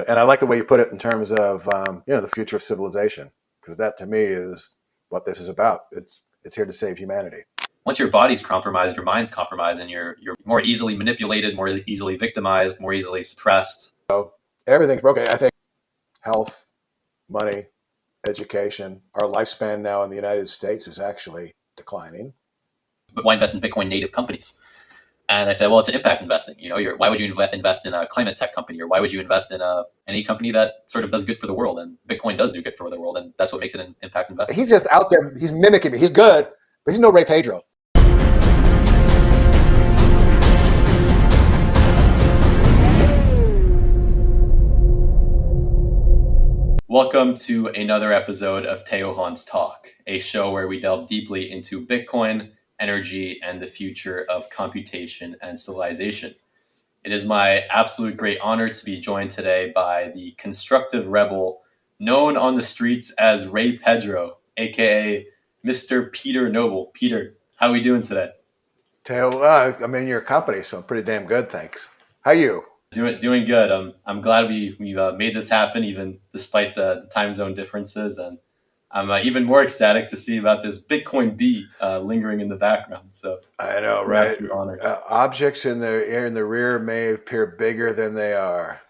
And I like the way you put it in terms of the future of civilization, because that to me is what this is about. It's here to save humanity. Once your body's compromised, your mind's compromised, and you're more easily manipulated, more easily victimized, more easily suppressed. So everything's broken. I think health, money, education, our lifespan now in the United States is actually declining. But why invest in Bitcoin native companies? And I said, well, it's an impact investing. Why would you invest in a climate tech company, or why would you invest in any company that sort of does good for the world? And Bitcoin does do good for the world, and that's what makes it an impact investment. He's just out there. He's mimicking me. He's good, but he's no Ray Pedro. Welcome to another episode of Teohan's Talk, a show where we delve deeply into Bitcoin, energy, and the future of computation and civilization. It is my absolute great honor to be joined today by the constructive rebel known on the streets as Ray Pedro, aka Mr. Peter Noble. Peter, how are we doing today? Teo, I'm in your company, so I'm pretty damn good, thanks. How you? Doing good. I'm glad we made this happen, even despite the time zone differences, and I'm even more ecstatic to see about this Bitcoin bee lingering in the background. So I know, right? Objects in the rear may appear bigger than they are.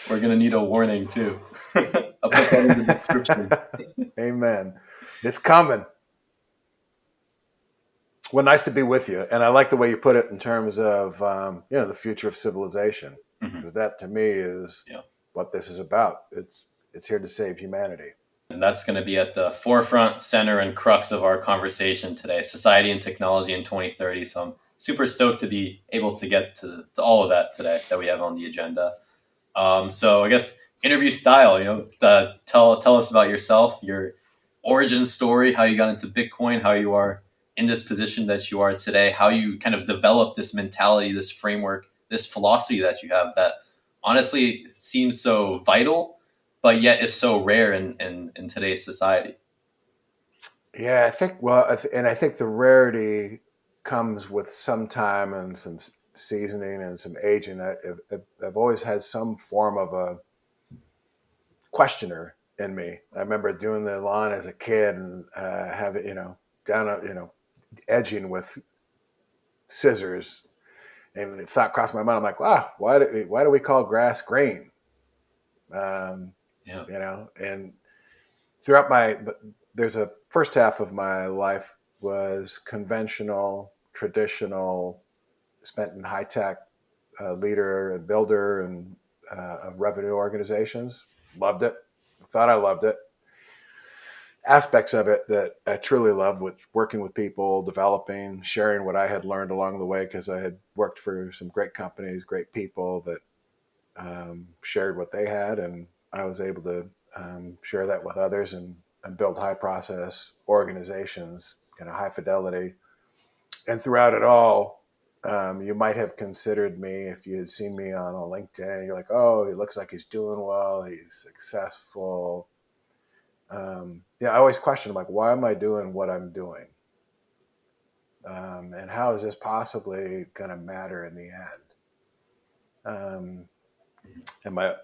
We're gonna need a warning too. I'll put that in the description. Amen. It's coming. Well, nice to be with you, and I like the way you put it in terms of the future of civilization, because that to me is what this is about. It's here to save humanity. And that's going to be at the forefront, center, and crux of our conversation today, society and technology in 2030. So I'm super stoked to be able to get to all of that today that we have on the agenda. So I guess interview style, tell us about yourself, your origin story, how you got into Bitcoin, how you are in this position that you are today, how you kind of developed this mentality, this framework, this philosophy that you have that honestly seems so vital, but yet is so rare in today's society. Yeah, I think, I think the rarity comes with some time and some seasoning and some aging. I've always had some form of a questioner in me. I remember doing the lawn as a kid and have it, edging with scissors, and the thought crossed my mind. I'm like, wow, why do we call grass green? And there's a first half of my life was conventional, traditional, spent in high tech, leader and builder and of revenue organizations. Loved it. Thought I loved it. Aspects of it that I truly loved, was working with people, developing, sharing what I had learned along the way, because I had worked for some great companies, great people that shared what they had, and I was able to share that with others and build high process organizations, kind of high fidelity. And throughout it all, you might have considered me, if you had seen me on a LinkedIn, you're like, oh, he looks like he's doing well, he's successful. I always question, like, why am I doing what I'm doing? And how is this possibly going to matter in the end? And my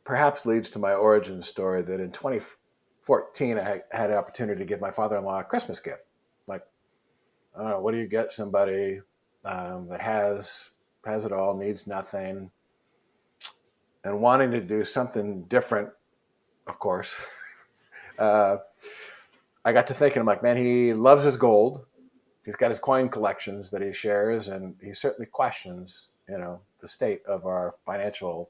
perhaps leads to my origin story, that in 2014, I had an opportunity to give my father-in-law a Christmas gift. Like, I don't know, what do you get somebody that has it all, needs nothing, and wanting to do something different, of course. I got to thinking, I'm like, man, he loves his gold. He's got his coin collections that he shares, and he certainly questions, the state of our financial,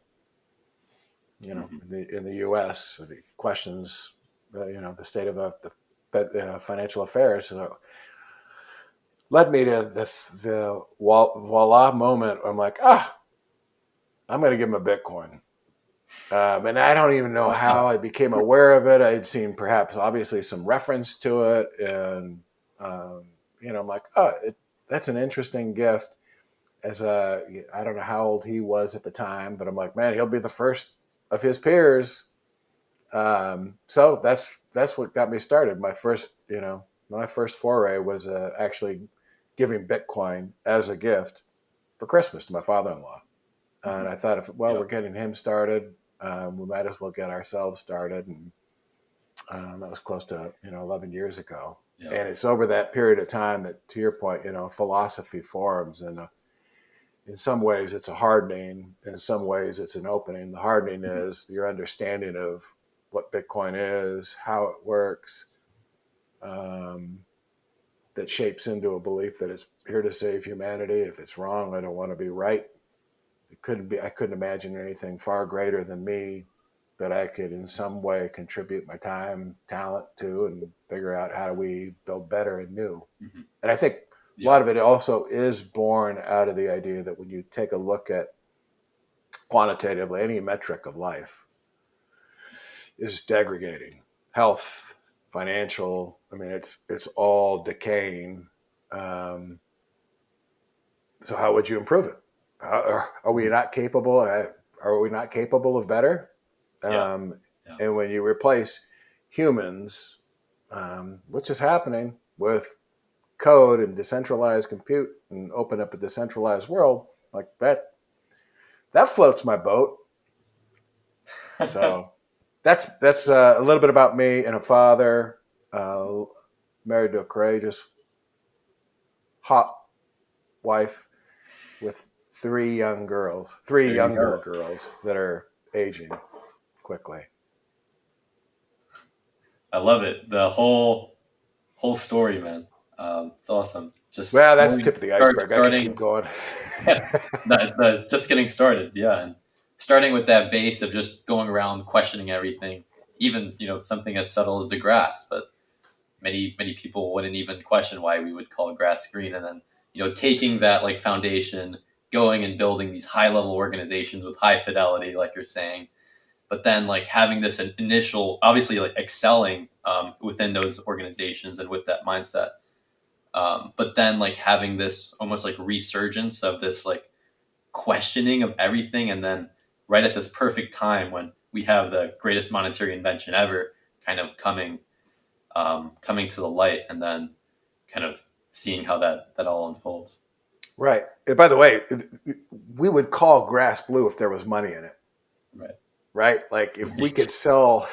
in the U.S. He questions, the state of the financial affairs. So led me to the voila moment where I'm like, I'm going to give him a Bitcoin. And I don't even know how I became aware of it. I'd seen perhaps obviously some reference to it. And, I'm like, that's an interesting gift. I don't know how old he was at the time, but I'm like, man, he'll be the first of his peers. So that's what got me started. My first foray was actually giving Bitcoin as a gift for Christmas to my father-in-law. And I thought, if well, Yeah. we're getting him started, we might as well get ourselves started. And that was close to 11 years ago. Yeah. And it's over that period of time that, to your point, philosophy forms. And in some ways, it's a hardening. In some ways, it's an opening. The hardening is your understanding of what Bitcoin is, how it works, um, that shapes into a belief that it's here to save humanity. If it's wrong, I don't want to be right. It couldn't be. I couldn't imagine anything far greater than me that I could in some way contribute my time, talent to, and figure out how do we build better and new. Hmm. And I think a Yeah. lot of it also is born out of the idea that when you take a look at quantitatively any metric of life is degrading. Health, financial, I mean, it's all decaying. Um, so how would you improve it? Are we not capable? Are we not capable of better? Yeah. Um, Yeah. and when you replace humans, which is happening with code and decentralized compute and open up a decentralized world like that floats my boat. So that's a little bit about me and a father, uh, married to a courageous, hot wife with three There you younger go. girls that are aging quickly. I love it. The whole story, man. It's awesome. Just Well, that's the tip of the iceberg. I could keep starting. going. No, it's just getting started. Yeah, and starting with that base of just going around questioning everything, even something as subtle as the grass. But many people wouldn't even question why we would call grass green, and then taking that like foundation, going and building these high level organizations with high fidelity, like you're saying, but then like having this initial, obviously like excelling within those organizations and with that mindset, but then like having this almost like resurgence of this like questioning of everything, and then right at this perfect time when we have the greatest monetary invention ever kind of coming to the light, and then kind of seeing how that all unfolds. Right. And by the way, we would call grass blue if there was money in it. Right. Right. Like if we Indeed. could sell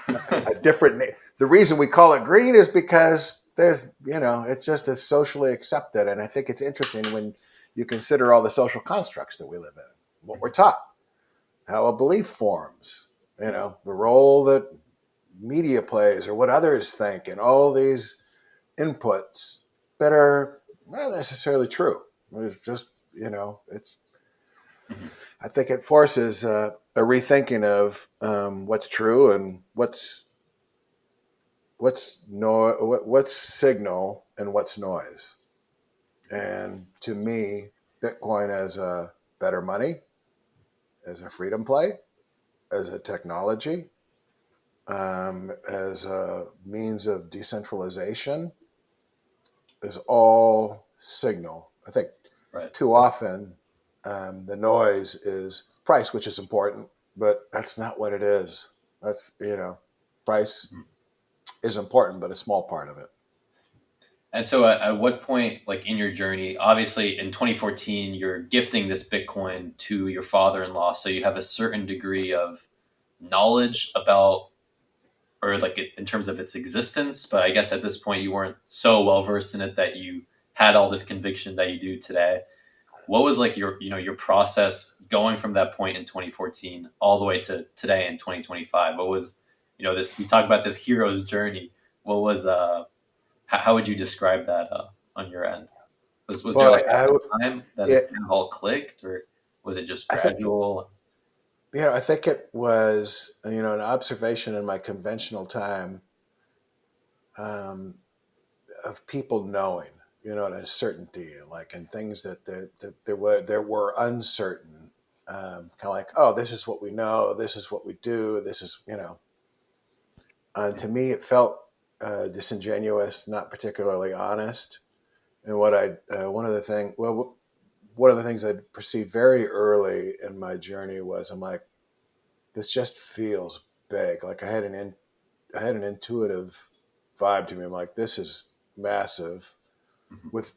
a different name. The reason we call it green is because it's just as socially accepted. And I think it's interesting when you consider all the social constructs that we live in, what we're taught, how a belief forms, the role that media plays or what others think, and all these inputs that are not necessarily true. It's just, it's, Mhm. I think it forces a rethinking of what's true and what's signal and what's noise. And to me, Bitcoin as a better money, as a freedom play, as a technology, as a means of decentralization, is all signal. I think Right. too often the noise is price, which is important, but that's not what it is. That's, price Mhm. is important, but a small part of it. And so, at what point, like in your journey, obviously in 2014, you're gifting this Bitcoin to your father-in-law, so you have a certain degree of knowledge about, or like in terms of its existence. But I guess at this point, you weren't so well versed in it that you had all this conviction that you do today. What was like your process going from that point in 2014 all the way to today in 2025? What was this? You talk about this hero's journey. What was how would you describe that on your end? Was there Well, like a time that yeah, it kind of all clicked, or was it just I think gradual? I think it was an observation in my conventional time um, of people knowing, and a certainty, like in things that there were uncertain, kind of like, oh, this is what we know, this is what we do, this is to me it felt disingenuous, not particularly honest. And what I one of the things I perceived very early in my journey was I'm like, this just feels big. Like I had an intuitive vibe to me. I'm like, this is massive Mhm. with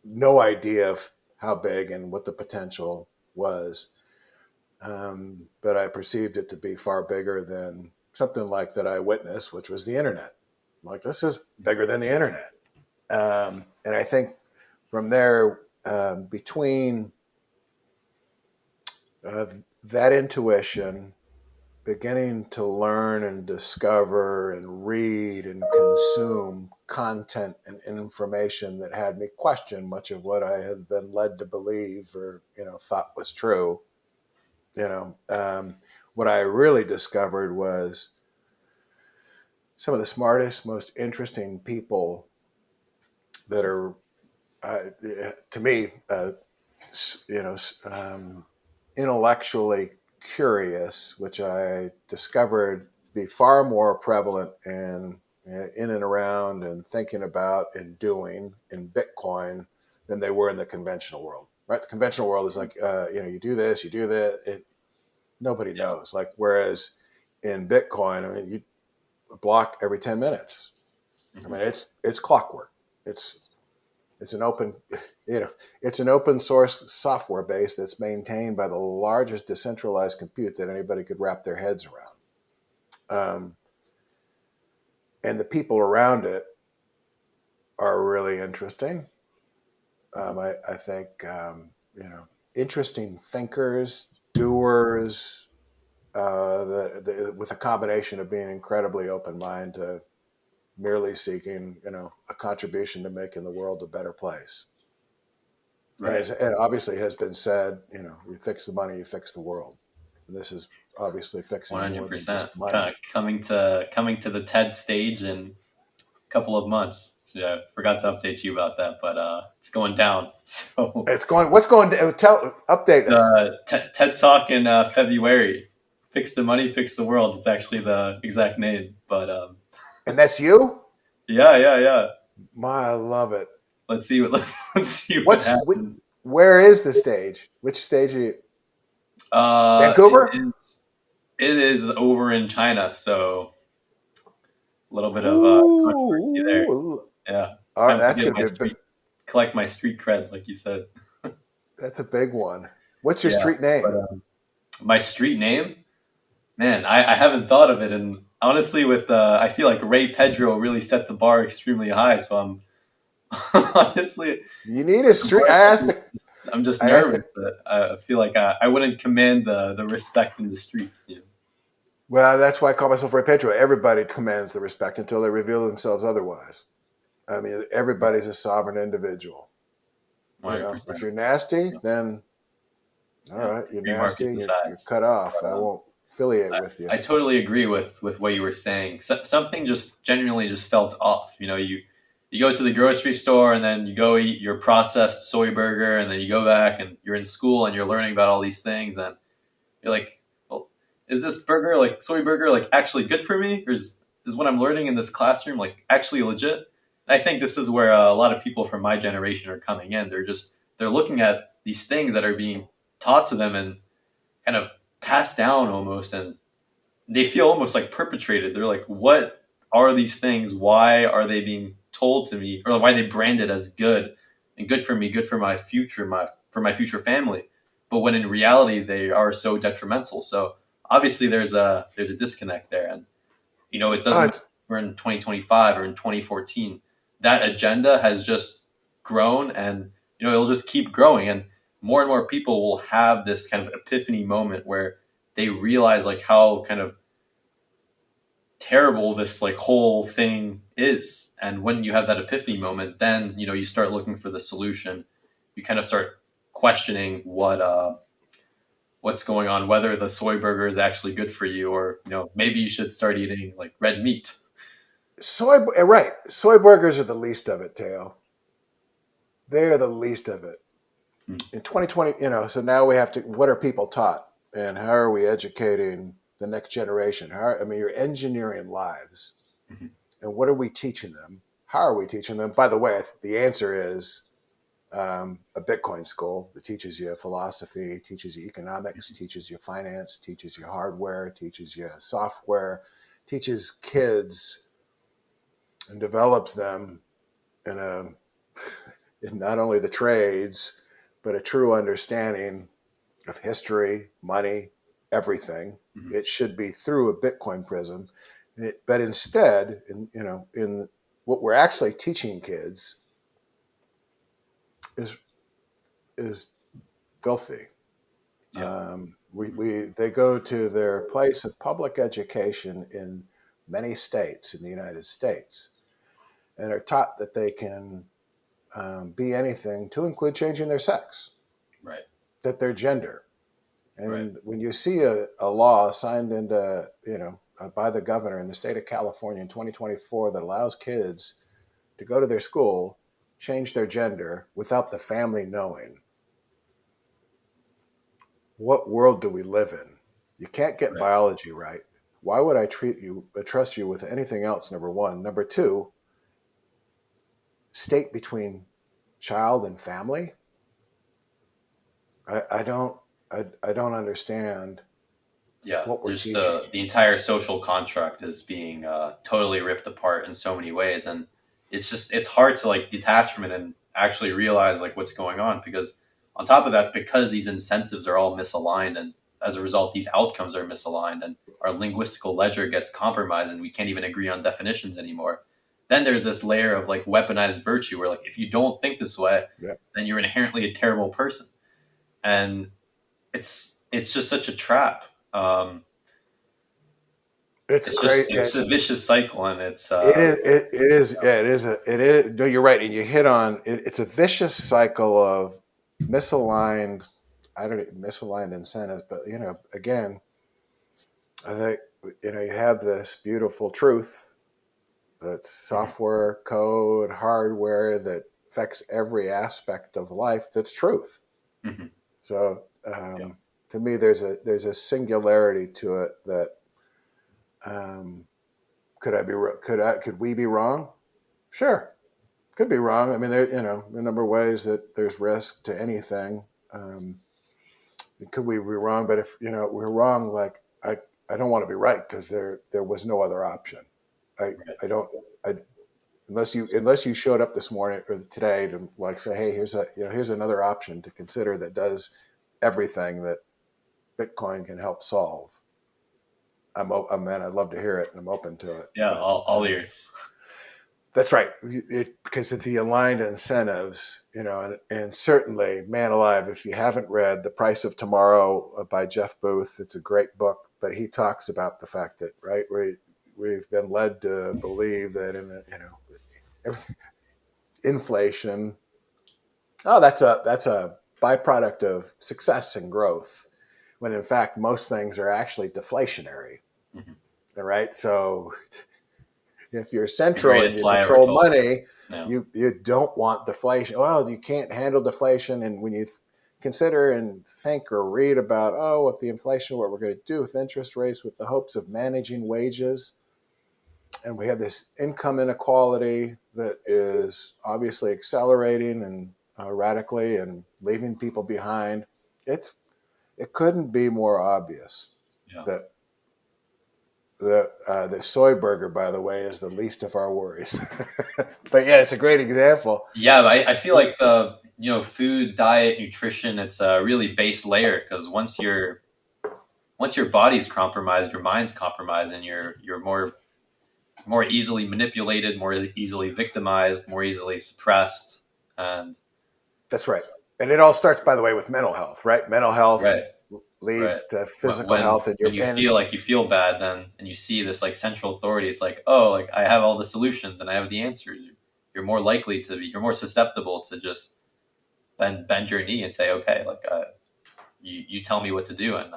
no idea of how big and what the potential. was. But I perceived it to be far bigger than something like that I witnessed, which was the internet. I'm like, this is bigger than the internet. And I think from there, between uh, that intuition, beginning to learn and discover and read and consume content and information that had me question much of what I had been led to believe or thought was true. You know, what I really discovered was some of the smartest, most interesting people that are, to me, you know, intellectually curious, which I discovered to be far more prevalent in and around and thinking about and doing in Bitcoin than they were in the conventional world. Right, the conventional world is like, you do this, you do that. Nobody Yeah. knows. Like, whereas in Bitcoin, I mean, you a block every 10 minutes. I mean, it's clockwork. It's it's an open, it's an open source software base that's maintained by the largest decentralized compute that anybody could wrap their heads around. And the people around it are really interesting. I think, interesting thinkers, doers, with a combination of being incredibly open minded to merely seeking, a contribution to making the world a better place. And Right. it obviously has been said, you fix the money, you fix the world. And this is obviously One fixing hundred more than percent. just money. Coming to the TED stage in a couple of months. Yeah, forgot to update you about that, but it's going down. So What's going to update us? the TED Talk in February. Fix the money, fix the world. It's actually the exact name, but And that's you? yeah, yeah, yeah. My, I love it. Let's see what let's see what What's, happens. where is the stage? Which stage are you? It Vancouver? is over in China, so a little bit of controversy there. Ooh. Yeah, All right, time to that's get going my to be street, collect my street cred, like you said. that's a big one. What's your Yeah, street but name? my street name, man, I haven't thought of it, and honestly, with I feel like Ray Pedro really set the bar extremely high, so I'm honestly, You need a I'm street. I'm just I asked the nervous that I feel like I wouldn't command the respect in the streets. Well, that's why I call myself Ray Pedro. Everybody commands the respect until they reveal themselves otherwise. I mean, everybody's a sovereign individual. One hundred If percent. you're nasty, then all Yeah, right, the you're free market nasty. You're decides. cut off. But, I won't affiliate with you. I totally agree with what you were saying. Something just genuinely just felt off. You go to the grocery store and then you go eat your processed soy burger and then you go back and you're in school and you're learning about all these things and you're like, well, is this burger like soy burger like actually good for me or is what I'm learning in this classroom like actually legit? And I think this is where a lot of people from my generation are coming in. They're looking at these things that are being taught to them and kind of passed down almost and they feel almost like perpetrated. They're like, what are these things? Why are they being told to me, or why are they branded as good and good for me, good for my future, my future family? But when in reality they are so detrimental. So obviously there's a disconnect there, and it Oh, doesn't. We're in 2025 or in 2014. That agenda has just grown, and it'll just keep growing, and more people will have this kind of epiphany moment where they realize like how kind of terrible this like whole thing is. And when you have that epiphany moment, then you start looking for the solution. You kind of start questioning what's going on, whether the soy burger is actually good for you, or maybe you should start eating like red meat. right. Soy burgers are the least of it, Teo. They are the least of it. Hmm. In 2020, so now we have to, what are people taught? And how are we educating the next generation? I mean, you're engineering lives. Mhm. And what are we teaching them? How are we teaching them? By the way, the answer is a Bitcoin school that teaches you philosophy, teaches you economics, teaches you finance, teaches you hardware, teaches you software, teaches kids and develops them in in not only the trades, but a true understanding of history, money, everything. Hmm. It should be through a Bitcoin prism. But instead, in what we're actually teaching kids is is filthy. Yeah. They go to their place of public education in many states in the United States and are taught that they can be anything to include changing their sex, Right. that their gender. Right. And when you see a law signed into, by the governor in the state of California in 2024 that allows kids to go to their school, change their gender without the family knowing, what world do we live in? You can't get Right. biology right. Why would I trust you with anything else? Number one. Number two, state between child and family. I don't I don't understand Yeah, what we're there's teaching. the entire social contract is being totally ripped apart in so many ways, and it's hard to like detach from it and actually realize like what's going on because on top of that, because these incentives are all misaligned, and as a result, these outcomes are misaligned, and our linguistical ledger gets compromised, and we can't even agree on definitions anymore. Then there's this layer of like weaponized virtue, where like if you don't think this way, Yeah, then you're inherently a terrible person, and it's just such a trap. Um, it's great. it's a vicious cycle, and it's It is. It is. Yeah, it is. It is. No, you're right, and you hit on it. It's a vicious cycle of misaligned. I don't know, misaligned incentives, but again, I think you have this beautiful truth that's Mhm. software, code, hardware that affects every aspect of life. That's truth. Mhm. So Yeah, to me, there's a singularity to it that um, could we be wrong? Sure, could be wrong. I mean, there are a number of ways that there's risk to anything. Um, could we be wrong? But if we're wrong, like I don't want to be right because there was no other option. I right. I don't I unless you showed up this morning or today to like say, hey, here's another option to consider that does everything that Bitcoin can help solve. Man, I'd love to hear it, and I'm open to it. Yeah, But all ears. that's right, because of the aligned incentives, and certainly, man alive, if you haven't read *The Price of Tomorrow* by Jeff Booth, it's a great book. But he talks about the fact that we've been led to believe that everything, inflation. Oh, that's a byproduct of success and growth, when in fact most things are actually deflationary. Mhm. All right, so if you're The central and greatest you lie ever control told. money, Yeah. you don't want deflation. Well, you can't handle deflation, and when you consider and think or read about what the inflation, what we're going to do with interest rates, with the hopes of managing wages, and we have this income inequality that is obviously accelerating and radically and leaving people behind. It couldn't be more obvious Yeah. that the soy burger, by the way, is the least of our worries. But yeah, it's a great example. Yeah, but I feel like the food, diet, nutrition, it's a really base layer because once your body's compromised, your mind's compromised, and you're more easily manipulated, more easily victimized, more easily suppressed, and That's right. And it all starts, by the way, with mental health, right? Mental health right. Right. leads to When physical health, and when you feel like you feel bad, then and you see this like central authority, it's like, oh, like I have all the solutions and I have the answers. You're more likely to be. You're more susceptible to just bend your knee and say, okay, like you tell me what to do, and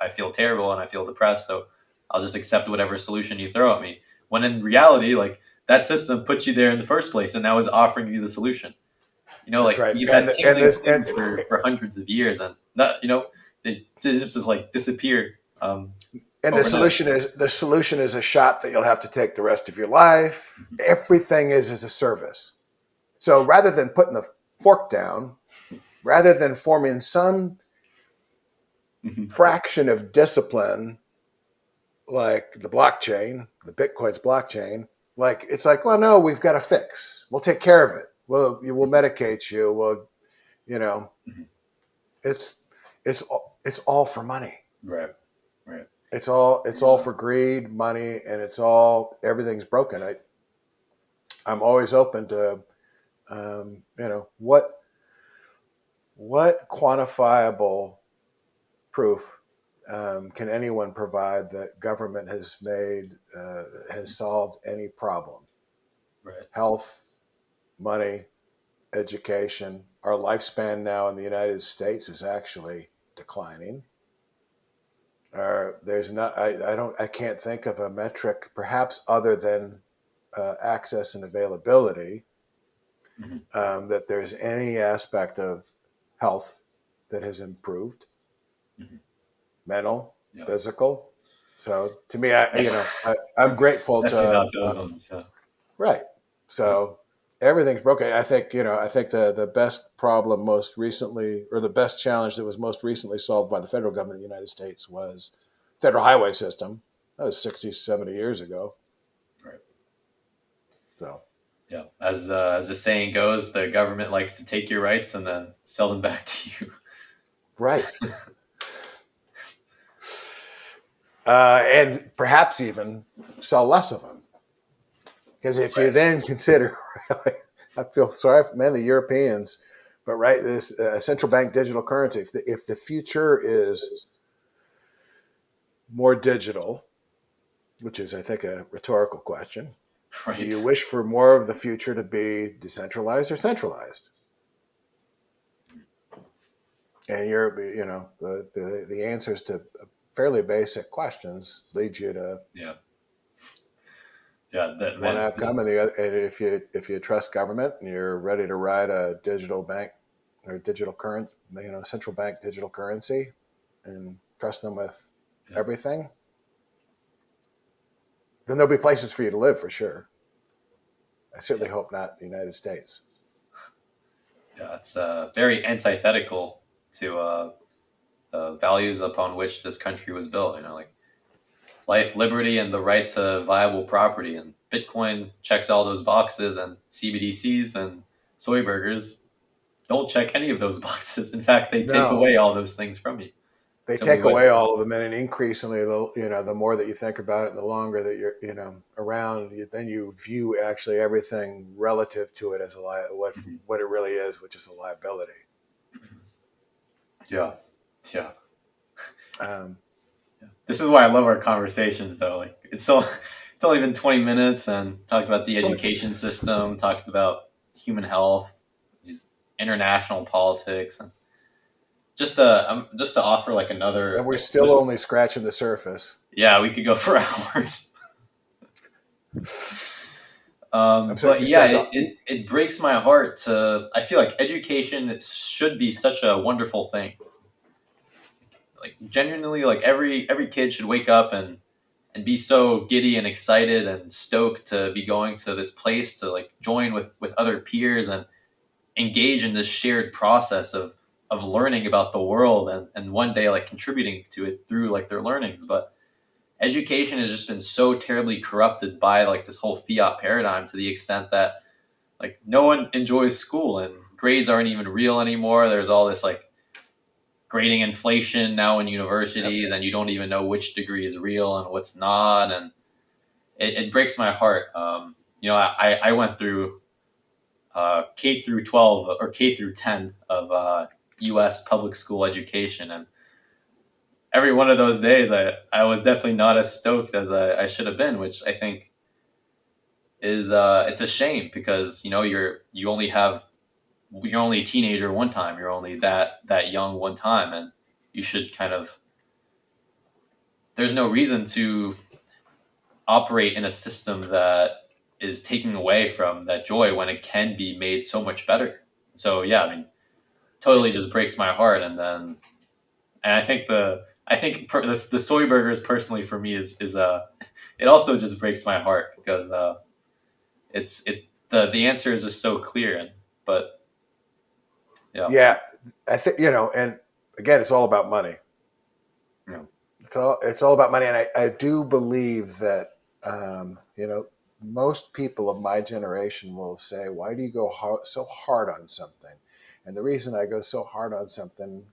I feel terrible and I feel depressed, so I'll just accept whatever solution you throw at me. When in reality, like that system put you there in the first place, and now is offering you the solution. that's Like right. you've And had the, kings and and this, queens for hundreds of years, and not they just like disappear and overnight. the solution is a shot that you'll have to take the rest of your life. Mhm. Everything is a service. So rather than putting the fork down, rather than forming some Mhm. fraction of discipline like the blockchain, the Bitcoin's blockchain, like it's like, well, no, we've got a fix. We'll take care of it. We'll medicate you. You know, Mhm. it's it's all for money. Right. Right. It's all for greed, money, and everything's broken. I'm always open to what quantifiable proof can anyone provide that government has solved any problem? Right. Health, money, education. Our lifespan now in the United States is actually declining. There's not. I can't think of a metric, perhaps other than access and availability, Hmm. that there's any aspect of health that has improved, Hmm. mental, Yeah. physical. So to me, Yeah. I'm grateful Definitely to not those ones. Yeah. right. Yeah. So everything's broken. I think the best problem most recently, or the best challenge that was most recently solved by the federal government of the United States was federal highway system. That was 60, 70 years ago. Right. So Yeah. As the saying goes, the government likes to take your rights and then sell them back to you. right. And perhaps even sell less of them. Because if you Right. then consider, I feel sorry for the Europeans, but right, this central bank digital currency, if the future is more digital, which is, I think, a rhetorical question, do Right. you wish for more of the future to be decentralized or centralized? And the answers to fairly basic questions lead you to Yeah. Yeah. That one man. outcome, and if you trust government and you're ready to ride a digital bank or digital current, central bank digital currency, and trust them with Yeah. everything, then there'll be places for you to live for sure. I Yeah. certainly hope not in the United States. Yeah. It's very antithetical to the values upon which this country was built. Like life, liberty, and the right to viable property. And Bitcoin checks all those boxes, and CBDCs and soy burgers don't check any of those boxes. In fact, they take No, away all those things from you. they So we take away witness it. all of them, and increasingly, the more that you think about it, and the longer that you're, around, then you view actually everything relative to it as Mhm. what it really is, which is a liability. Yeah. Yeah. Um, This is why I love our conversations, though. Like it's only been 20 minutes, and talked about the education system, talked about human health, these international politics, and just to offer like and another we're like still only scratching the surface. yeah, we could go for hours. So But you yeah, spent it breaks my heart to. I feel like education should be such a wonderful thing. Like genuinely, like every kid should wake up and be so giddy and excited and stoked to be going to this place to like join with other peers and engage in this shared process of learning about the world and one day like contributing to it through like their learnings. But education has just been so terribly corrupted by like this whole fiat paradigm to the extent that like no one enjoys school and grades aren't even real anymore. There's all this like grading inflation now in yep. universities and you don't even know which degree is real and what's not. And it breaks my heart. I went through K through 12 or K through 10 of U.S. public school education, and every one of those days, I was definitely not as stoked as I should have been, which I think is it's a shame because you're only a teenager one time, you're only that young one time, and you should kind of there's no reason to operate in a system that is taking away from that joy when it can be made so much better. So yeah, I mean, totally just breaks my heart. And the soy burgers personally for me is it also just breaks my heart because the answer is just so clear. But yeah, Yeah, I think and again, it's all about money. yeah, It's all about money, and I do believe that most people of my generation will say, "Why do you go so hard on something?" And the reason I go so hard on something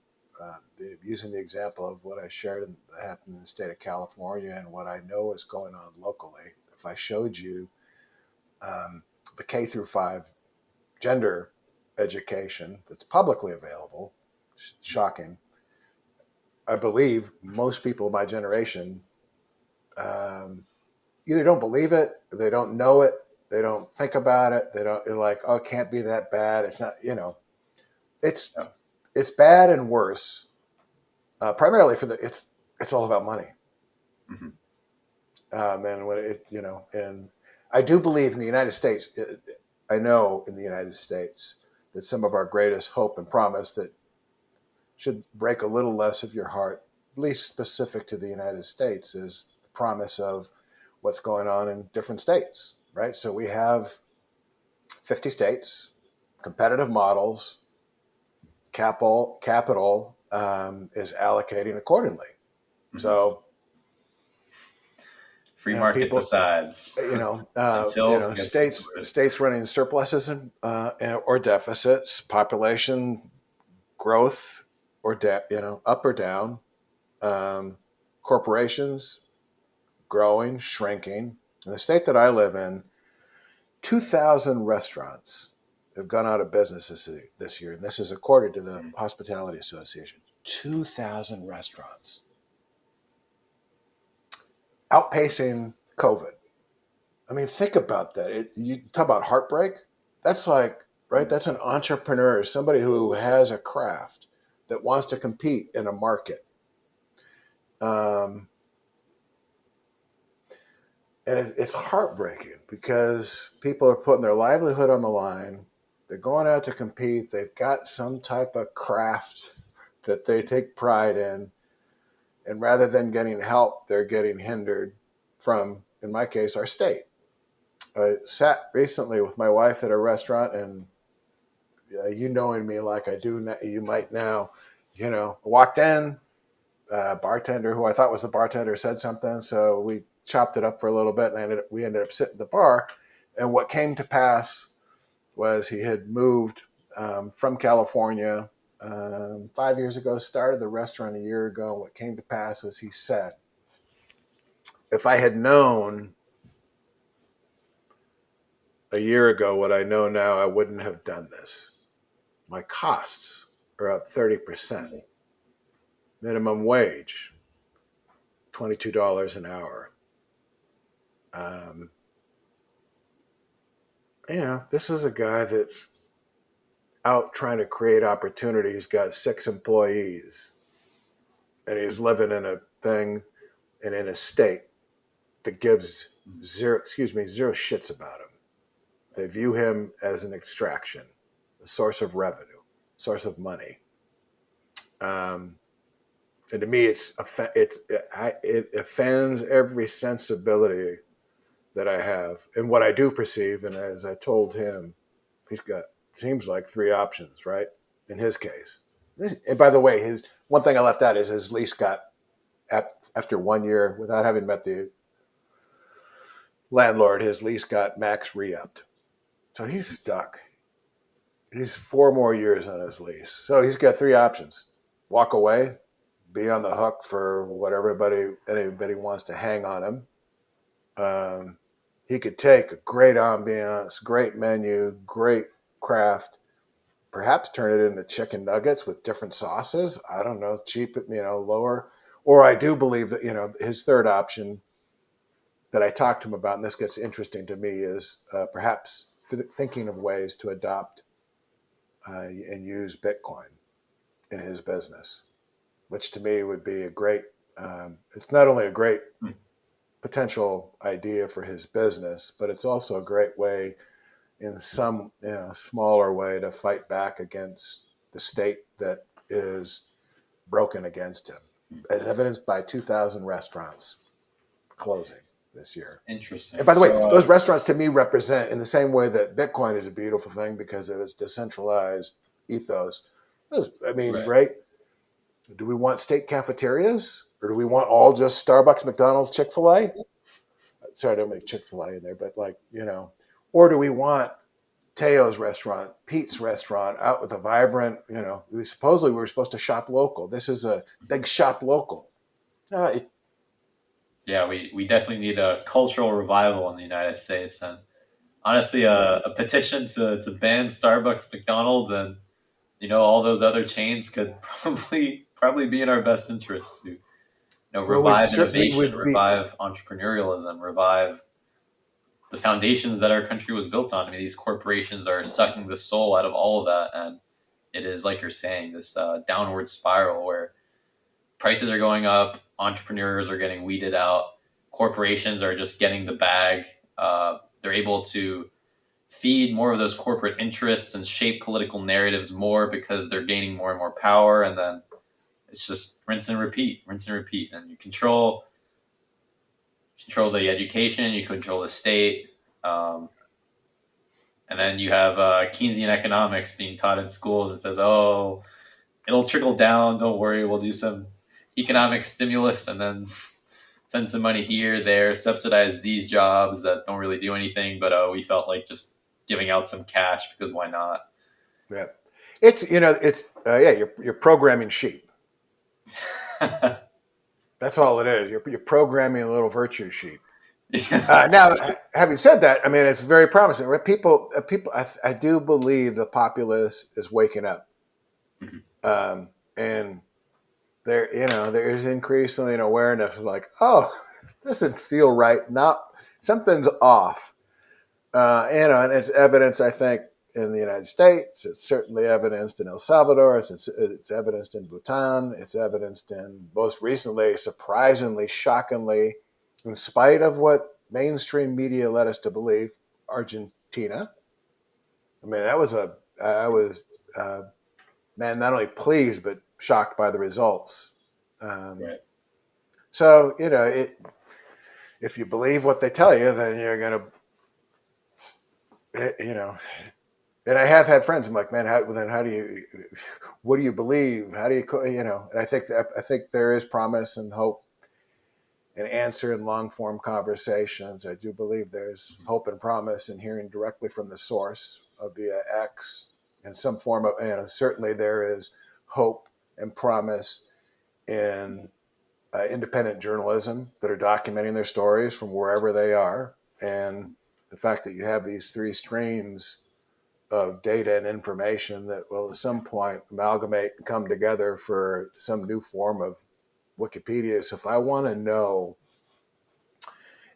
Using the example of what I shared that happened in the state of California and what I know is going on locally, if I showed you the K through 5 gender education that's publicly available, shocking. I believe most people of my generation either don't believe it, they don't know it, they don't think about it, they're like, oh, it can't be that bad. It's not, it's Yeah. it's bad and worse. Primarily it's all about money. Mm-hmm. And when and I do believe in the United States. I know in the United States that some of our greatest hope and promise that should break a little less of your heart, at least specific to the United States, is the promise of what's going on in different states, right? So we have 50 states, competitive models, capital is allocating accordingly. Mm-hmm. So Free market people, decides until it gets distorted. states running surpluses or deficits, population growth or up or down, corporations growing, shrinking. In the state that I live in, 2,000 restaurants have gone out of business this year, and this is according to the Hospitality Association. 2,000 restaurants, outpacing COVID. I mean, think about that. You talk about heartbreak. That's like, right? That's an entrepreneur, somebody who has a craft that wants to compete in a market. Um, and it's heartbreaking because people are putting their livelihood on the line. They're going out to compete. They've got some type of craft that they take pride in. And rather than getting help, they're getting hindered from, in my case, our state. I sat recently with my wife at a restaurant, and you knowing me like I do, you might now, walked in, bartender who I thought was the bartender said something. So we chopped it up for a little bit, and we ended up sitting at the bar. And what came to pass was he had moved from California 5 years ago, started the restaurant a year ago. And what came to pass was he said, if I had known a year ago what I know now, I wouldn't have done this. My costs are up 30%. Minimum wage, $22 an hour. Um, this is a guy that's out trying to create opportunity. He's got 6 employees, and he's living in a thing and in a state that gives zero shits about him. They view him as an extraction, a source of revenue, source of money. And to me, it offends every sensibility that I have. And what I do perceive, and as I told him, he's got seems like 3 options, right? In his case. And by the way, his one thing I left out is his lease got after 1 year without having met the landlord. His lease got max re-upped, so he's stuck. He's 4 more years on his lease, so he's got 3 options: walk away, be on the hook for what anybody wants to hang on him. He could take a great ambiance, great menu, great craft, perhaps turn it into chicken nuggets with different sauces. I don't know, cheap, lower. Or I do believe that, his third option that I talked to him about, and this gets interesting to me, is perhaps thinking of ways to adopt and use Bitcoin in his business, which to me would be a great, it's not only a great potential idea for his business, but it's also a great way in some smaller way to fight back against the state that is broken against him, as evidenced by 2,000 restaurants closing this year. Interesting. And by the way, those restaurants to me represent, in the same way that Bitcoin is a beautiful thing because of its decentralized ethos. I mean, right? Do we want state cafeterias, or do we want all just Starbucks, McDonald's, Chick-fil-A? Sorry, I don't make Chick-fil-A in there, but or do we want Teo's restaurant, Pete's restaurant, out with a vibrant, supposedly we were supposed to shop local. This is a big shop local. Uh, it, Yeah, we definitely need a cultural revival in the United States, and honestly, yeah, a petition to ban Starbucks, McDonald's, and all those other chains could probably be in our best interest to well, we'd revive certainly innovation, would be. revive entrepreneurialism, revive the foundations that our country was built on. I mean, these corporations are sucking the soul out of all of that, and it is like you're saying, this downward spiral where prices are going up, entrepreneurs are getting weeded out, corporations are just getting the bag. They're able to feed more of those corporate interests and shape political narratives more because they're gaining more and more power, and then it's just rinse and repeat, and you control the education, you control the state, um, and then you have Keynesian economics being taught in schools. It says, "Oh, it'll trickle down. Don't worry, we'll do some economic stimulus, and then send some money here, there, subsidize these jobs that don't really do anything, but we felt like just giving out some cash because why not?" Yeah, it's you're programming sheep. That's all it is. You're programming a little virtue sheep. Yeah. Now, having said that, I mean it's very promising. Right? I do believe the populace is waking up, Mhm. and there is increasingly an awareness of like, oh, doesn't feel right. Not something's off. And it's evidence, I think, in the United States. It's certainly evidenced in El Salvador. It's evidenced in Bhutan. It's evidenced in, most recently, surprisingly, shockingly, in spite of what mainstream media led us to believe, Argentina. I mean, I was, man, not only pleased, but shocked by the results. Um, Right. so, if you believe what they tell you, then you're going to, and I have had friends. I'm like, man, what do you believe? How do And I think there is promise and hope and answer in long form conversations. I do believe there's hope and promise in hearing directly from the source via X in some form of, certainly there is hope and promise in independent journalism that are documenting their stories from wherever they are. And the fact that you have these three streams of data and information that will at some point amalgamate and come together for some new form of Wikipedia. So if I want to know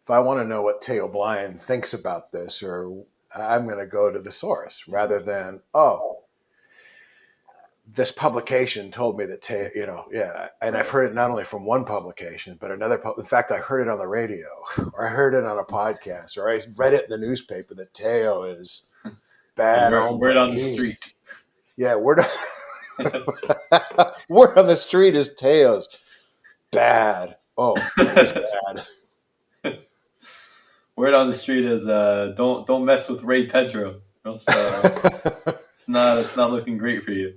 what Teo Blind thinks about this, or I'm going to go to the source rather than, oh, this publication told me that Teo, yeah, and I've Right. heard it not only from one publication, but another. In fact, I heard it on the radio, or I heard it on a podcast, or I read it in the newspaper that Teo is The bad word hombre. on the street. Yeah, word on the street is Teo's bad. Oh, he's bad. Word on the street is don't mess with Ray Pedro. So it's not looking great for you.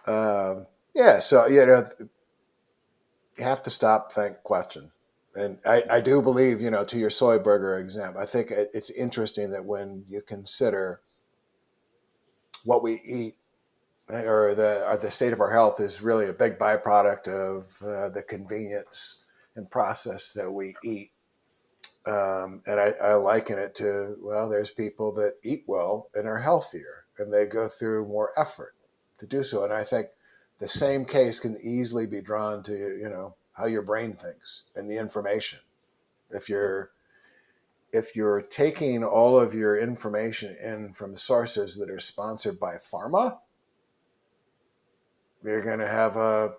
Yeah, so you have to stop, think, question. And I do believe, to your soy burger example, I think it's interesting that when you consider what we eat, or the state of our health is really a big byproduct of the convenience and process that we eat. And I liken it to, well, there's people that eat well and are healthier, and they go through more effort to do so. And I think the same case can easily be drawn to, how your brain thinks and the information. If you're taking all of your information in from sources that are sponsored by pharma, you're going to have a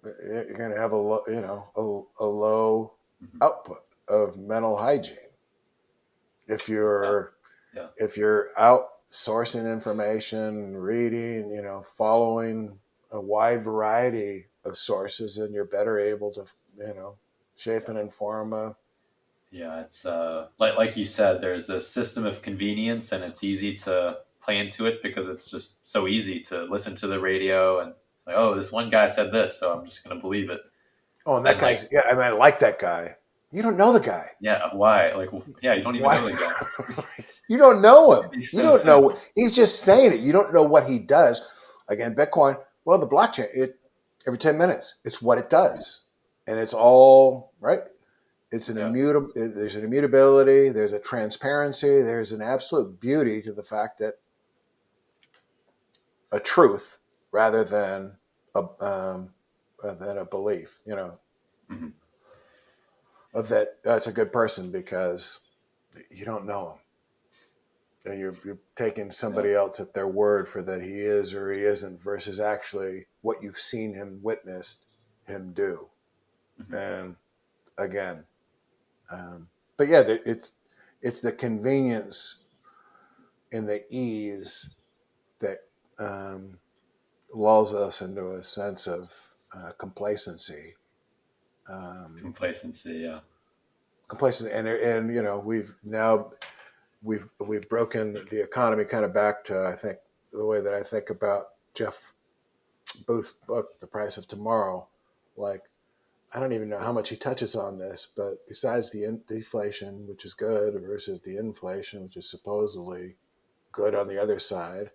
a low Mhm. output of mental hygiene. If Yeah. you're Yeah. if you're outsourcing information, reading, following a wide variety of sources, then you're better able to, shape and inform a. Yeah, it's like you said, there's a system of convenience, and it's easy to play into it because it's just so easy to listen to the radio and like, oh, this one guy said this, so I'm just gonna believe it. Oh, and that And like, guy's, yeah, I mean, I like that guy. You don't know the guy. yeah, why? Like, yeah, you don't even Why? know the guy. You don't know him. Makes You no don't know. sense. He's just saying it. You don't know what he does. Again, Bitcoin. Well, the blockchain. Every 10 minutes, it's what it does, and it's all right. It's an Yeah. immutable. There's an immutability. There's a transparency. There's an absolute beauty to the fact that a truth rather than a belief. Hmm. Of that that's a good person because you don't know him, and you're taking Yeah. somebody else at their word for that he is or he isn't versus actually what you've seen him witnessed him do. Hmm. And again, but yeah, it's the convenience and the ease that um, lulls us into a sense of complacency. Um, Complacency. Yeah. Complacency, and we've broken the economy kind of back to, I think, the way that I think about Jeff Booth's book, The Price of Tomorrow. Like, I don't even know how much he touches on this, but besides the deflation, which is good, versus the inflation, which is supposedly good on the other side,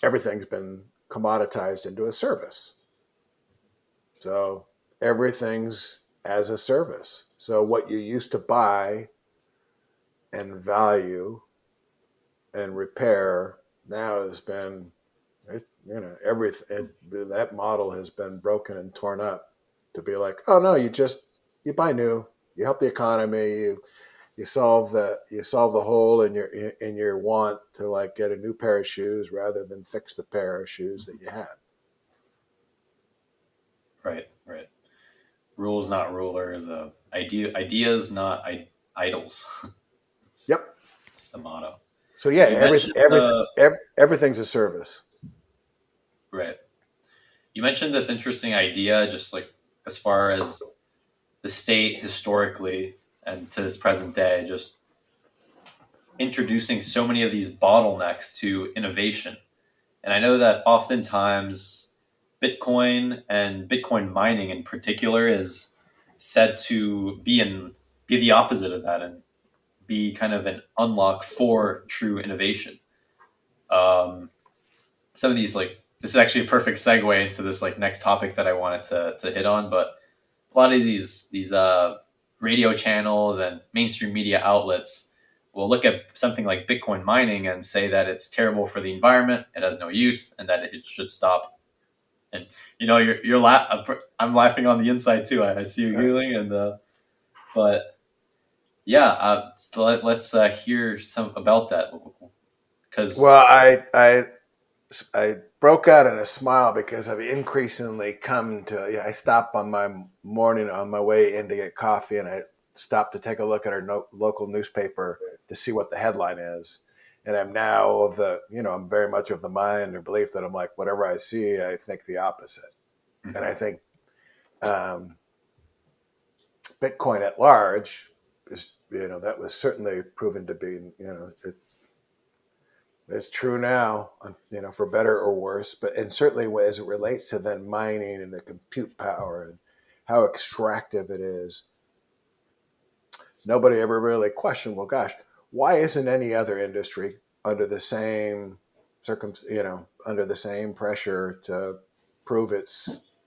everything's been commoditized into a service. So everything's as a service. So what you used to buy and value and repair now has been, everything. That model has been broken and torn up to be like, oh no, you buy new, you help the economy, you solve the hole in your want to like get a new pair of shoes rather than fix the pair of shoes that you had. Right. Right. Rules, not rulers. Ideas, not idols. it's, Yep. it's the motto. So yeah, You mentioned everything's a service. right. You mentioned this interesting idea, just like as far as the state historically and to this present day, just introducing so many of these bottlenecks to innovation. And I know that oftentimes Bitcoin and Bitcoin mining in particular is said to be the opposite of that and be kind of an unlock for true innovation. Um, some of these like this is actually a perfect segue into this like next topic that I wanted to hit on, but a lot of these radio channels and mainstream media outlets will look at something like Bitcoin mining and say that it's terrible for the environment, it has no use, and that it should stop. And I'm laughing on the inside too. I see you Right. giggling, and but yeah, so let's hear some about that because Well, I broke out in a smile because I've increasingly come to. I stop on my morning on my way in to get coffee, and I stop to take a look at our local newspaper to see what the headline is. And I'm now I'm very much of the mind or belief that I'm like, whatever I see, I think the opposite. And I think um, Bitcoin at large is, that was certainly proven to be, it's true now, for better or worse. And certainly as it relates to then mining and the compute power and how extractive it is, nobody ever really questioned. Well, gosh, why isn't any other industry under the same under the same pressure to prove its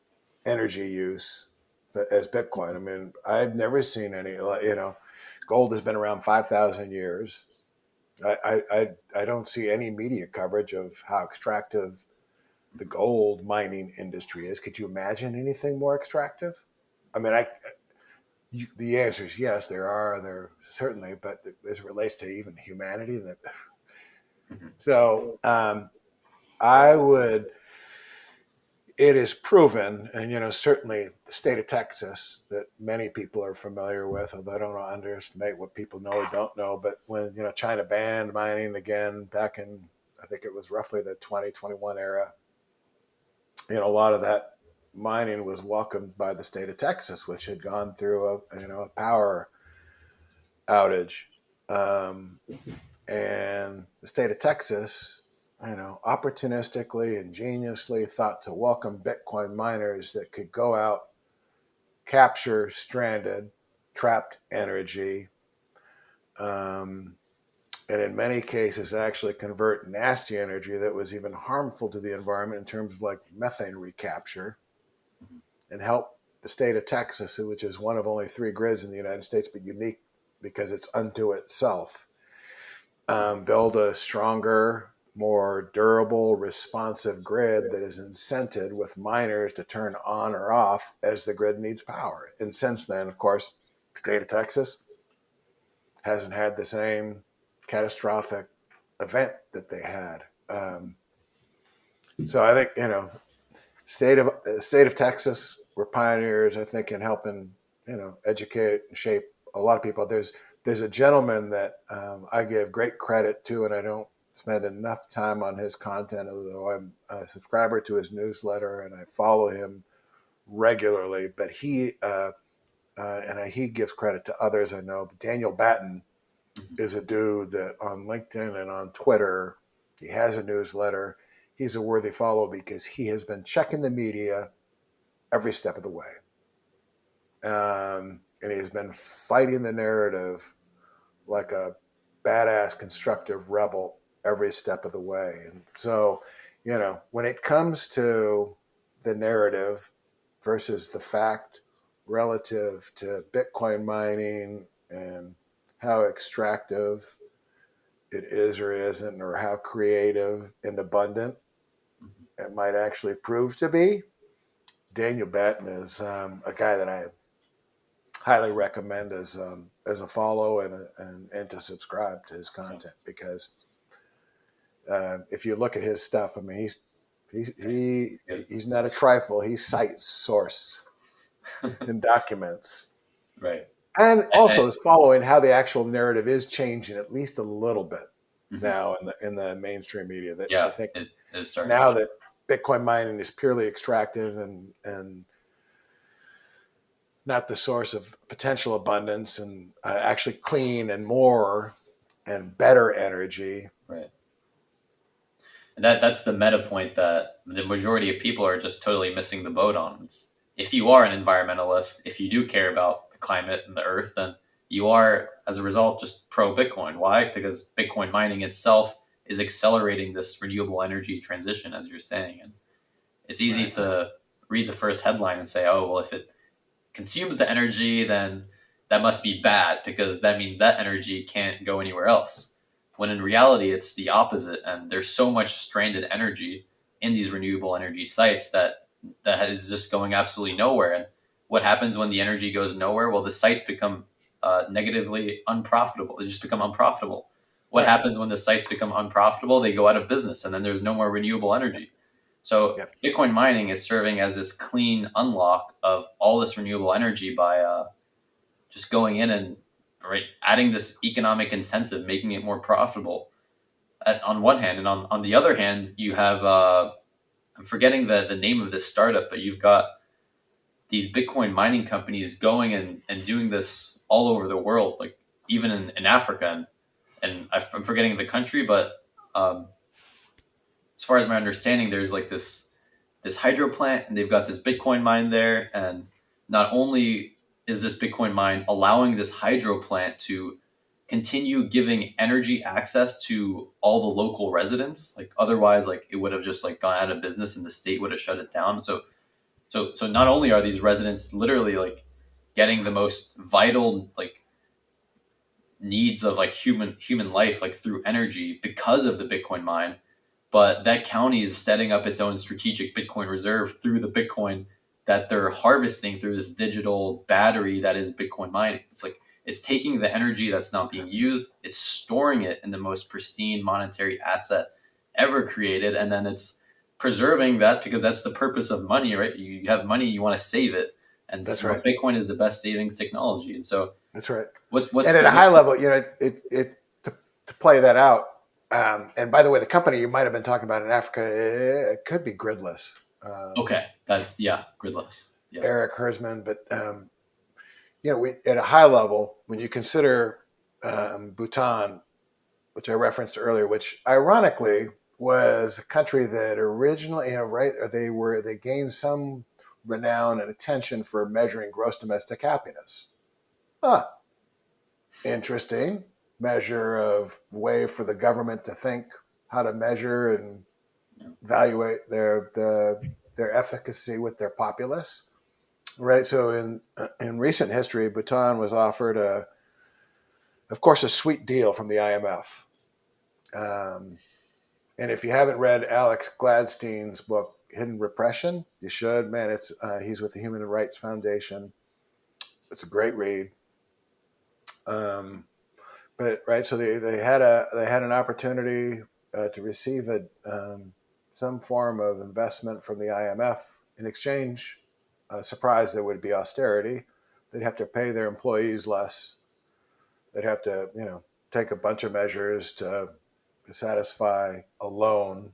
energy use as Bitcoin? I mean, I've never seen any. Gold has been around 5,000 years. I don't see any media coverage of how extractive the gold mining industry is. Could you imagine anything more extractive? I mean, the answer is yes. There certainly, but as it relates to even humanity, so I would. It is proven, and certainly the state of Texas that many people are familiar with. Although I don't underestimate what people know or don't know, but when China banned mining again back in, I think it was roughly the 2021 era, a lot of that mining was welcomed by the state of Texas, which had gone through a power outage, um, and the state of Texas, opportunistically, ingeniously thought to welcome Bitcoin miners that could go out, capture stranded, trapped energy, um, and in many cases actually convert nasty energy that was even harmful to the environment in terms of like methane recapture, and help the state of Texas, which is one of only 3 grids in the United States, but unique because it's unto itself, build a stronger, more durable, responsive grid that is incented with miners to turn on or off as the grid needs power. And since then, of course, the state of Texas hasn't had the same catastrophic event that they had. So I think, state of Texas, we're pioneers, I think, in helping, educate and shape a lot of people. There's a gentleman that I give great credit to, and I don't spend enough time on his content, although I'm a subscriber to his newsletter and I follow him regularly. But he gives credit to others I know. But Daniel Batten is a dude that on LinkedIn and on Twitter, he has a newsletter. He's a worthy follow because he has been checking the media every step of the way. And he's been fighting the narrative like a badass constructive rebel every step of the way. And so, when it comes to the narrative versus the fact relative to Bitcoin mining and how extractive it is or isn't, or how creative and abundant it might actually prove to be, Daniel Batten is a guy that I highly recommend as a follow and to subscribe to his content, because if you look at his stuff, I mean, he's not a trifle. He cites source and documents, Right. and also And, is following how the actual narrative is changing at least a little bit mhm. now in the mainstream media. That I Yeah, think it is starting to now shift. that Bitcoin mining is purely extractive and not the source of potential abundance, and actually clean and more and better energy. Right. And that's the meta point that the majority of people are just totally missing the boat on. It's, if you are an environmentalist, if you do care about the climate and the earth, then you are, as a result, just pro Bitcoin. Why? Because Bitcoin mining itself is accelerating this renewable energy transition, as you're saying. And it's easy Right. to read the first headline and say, oh, well, if it consumes the energy, then that must be bad because that means that energy can't go anywhere else. When in reality, it's the opposite. And there's so much stranded energy in these renewable energy sites that is just going absolutely nowhere. And what happens when the energy goes nowhere? Well, the sites become negatively unprofitable. They just become unprofitable. What Right. happens when the sites become unprofitable? They go out of business, and then there's no more renewable energy. So Yep. Bitcoin mining is serving as this clean unlock of all this renewable energy by just going in and right adding this economic incentive, making it more profitable. On one hand, and on the other hand, you have I'm forgetting the name of this startup, but you've got these Bitcoin mining companies going and doing this all over the world, like even in Africa, and I'm forgetting the country, but um, as far as my understanding, there's like this hydro plant and they've got this Bitcoin mine there. And not only is this Bitcoin mine allowing this hydro plant to continue giving energy access to all the local residents, like otherwise like it would have just like gone out of business and the state would have shut it down. So not only are these residents literally like getting the most vital like needs of like human life like through energy because of the Bitcoin mine, but that county is setting up its own strategic Bitcoin reserve through the Bitcoin that they're harvesting through this digital battery that is Bitcoin mining. It's like it's taking the energy that's not being used, it's storing it in the most pristine monetary asset ever created, and then it's preserving that because that's the purpose of money, right? You have money, you want to save it, and That's well, right. Bitcoin is the best savings technology. And so, That's right. what's And at the a high mission? level, to play that out. And by the way, the company you might have been talking about in Africa, it could be gridless. Okay, that yeah, gridless, yeah. Eric Hersman, but we at a high level, when you consider Bhutan, which I referenced earlier, which ironically was a country that originally, right, they gained some renown and attention for measuring gross domestic happiness. Huh, interesting. measure of way for the government to think how to measure and evaluate their efficacy with their populace. Right. So in recent history, Bhutan was offered of course, a sweet deal from the IMF. Um, and if you haven't read Alex Gladstein's book Hidden Repression, you should. Man, it's he's with the Human Rights Foundation. It's a great read. Um, but right, so they had an opportunity to receive some form of investment from the IMF in exchange. Surprised there would be austerity. They'd have to pay their employees less. They'd have to, take a bunch of measures to satisfy a loan.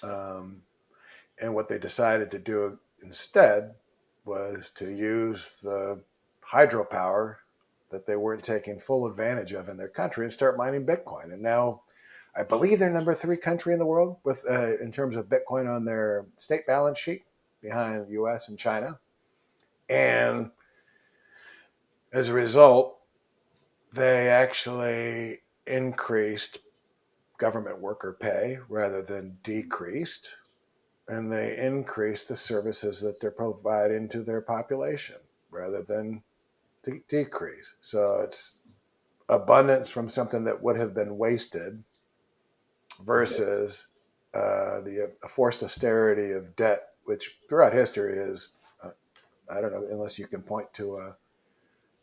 Um, and what they decided to do instead was to use the hydropower that they weren't taking full advantage of in their country and start mining Bitcoin. And now I believe they're number 3 country in the world with in terms of Bitcoin on their state balance sheet, behind the U.S. and China. And as a result, they actually increased government worker pay rather than decreased, and they increased the services that they're providing to their population rather than decrease. So it's abundance from something that would have been wasted versus the forced austerity of debt, which throughout history is, I don't know, unless you can point to a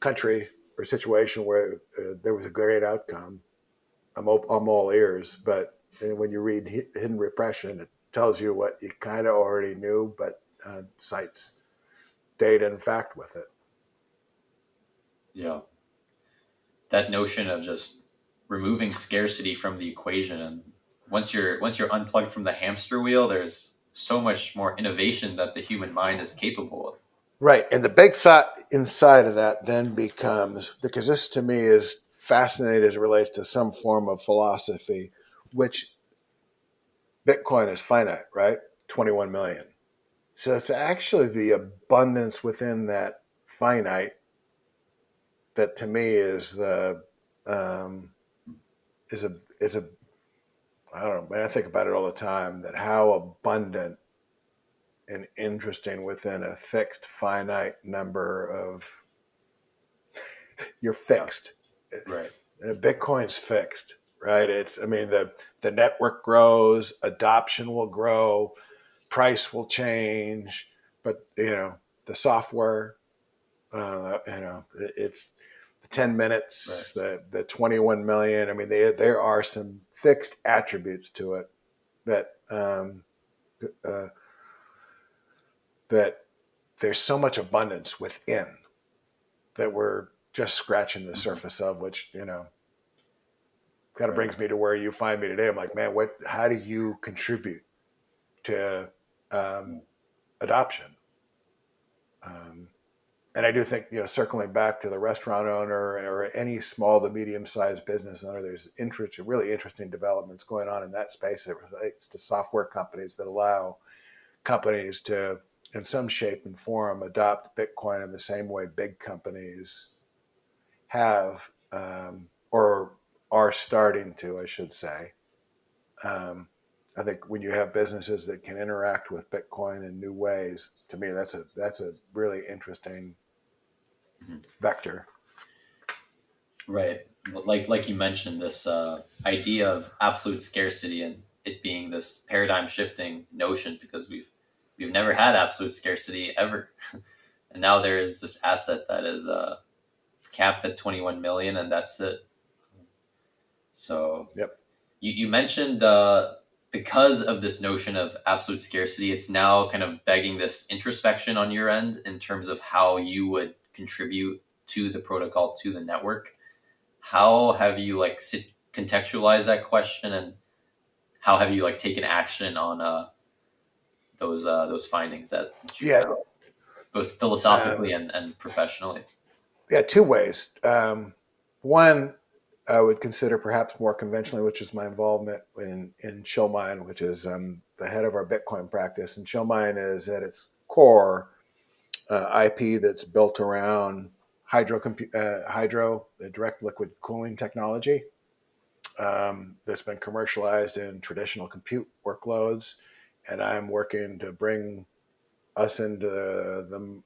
country or situation where there was a great outcome. I'm all ears, but when you read Hidden Repression, it tells you what you kind of already knew, but cites data and fact with it. Yeah. That notion of just removing scarcity from the equation, and once you're unplugged from the hamster wheel, there's so much more innovation that the human mind is capable of. Right. And the big thought inside of that then becomes, because this to me is fascinating as it relates to some form of philosophy, which Bitcoin is finite, right? 21 million. So it's actually the abundance within that finite that to me is the um, is a I don't know, man. I think about it all the time. That how abundant and interesting within a fixed finite number of you're fixed. Right. Bitcoin's fixed, right? It's I mean the network grows, adoption will grow, price will change, but the software, it's the 10 minutes, Right. the 21 million. I mean, there are some fixed attributes to it that uh, that there's so much abundance within that we're just scratching the Mhm. surface of, which kind of Right. brings me to where you find me today. I'm like, man, how do you contribute to um, adoption? Um, and I do think, circling back to the restaurant owner or any small to medium sized business owner, there's really interesting developments going on in that space. It relates to software companies that allow companies to, in some shape and form, adopt Bitcoin in the same way big companies have, or are starting to, I should say. Um, I think when you have businesses that can interact with Bitcoin in new ways, to me, that's a really interesting Mhm. vector. Right. Like you mentioned, this idea of absolute scarcity and it being this paradigm shifting notion, because we've never had absolute scarcity ever, and now there is this asset that is capped at 21 million, and that's it. So Yep. you mentioned because of this notion of absolute scarcity, it's now kind of begging this introspection on your end in terms of how you would contribute to the protocol, to the network. How have you contextualized that question, and how have you taken action on those findings that you Yeah. found, both philosophically Um, and professionally? yeah. Two ways. One, I would consider perhaps more conventionally, which is my involvement in ChillMine, which is the head of our Bitcoin practice. And ChillMine is at its core IP that's built around hydro direct liquid cooling technology that's been commercialized in traditional compute workloads, and I'm working to bring us into the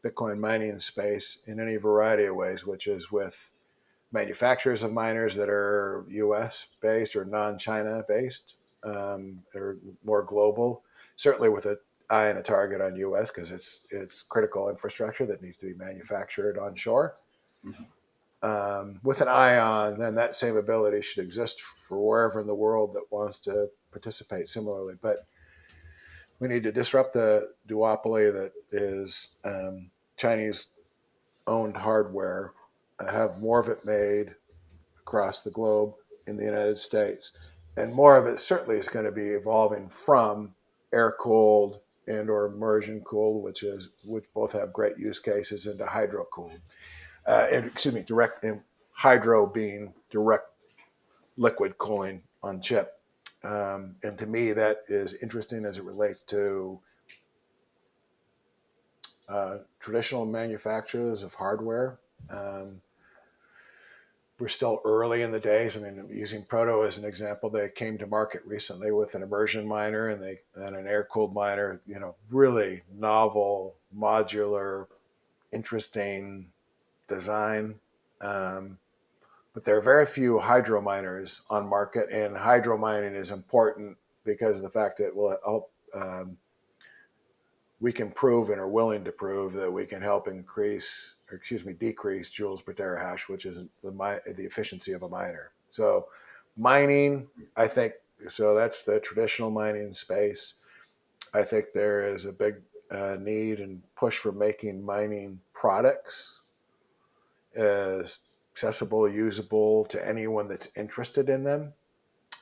Bitcoin mining space in any variety of ways, which is with manufacturers of miners that are U.S. based or non-China based, or more global. Certainly with an eye and a target on U.S. because it's critical infrastructure that needs to be manufactured onshore. With an eye on, then that same ability should exist for wherever in the world that wants to participate similarly. But we need to disrupt the duopoly that is Chinese owned hardware, have more of it made across the globe in the United States. And more of it certainly is going to be evolving from air cooled and or immersion cooled, which both have great use cases, into hydro cooled. Direct hydro being direct liquid cooling on chip. And to me, that is interesting as it relates to traditional manufacturers of hardware. We're still early in the days. I mean, using Proto as an example, they came to market recently with an immersion miner and an air-cooled miner. Really novel, modular, interesting design. But there are very few hydro miners on market, and hydro mining is important because of the fact that it will help. We can prove and are willing to prove that we can help decrease joules per terahash, which is the efficiency of a miner. So mining, I think, so that's the traditional mining space. I think there is a big need and push for making mining products as accessible, usable to anyone that's interested in them.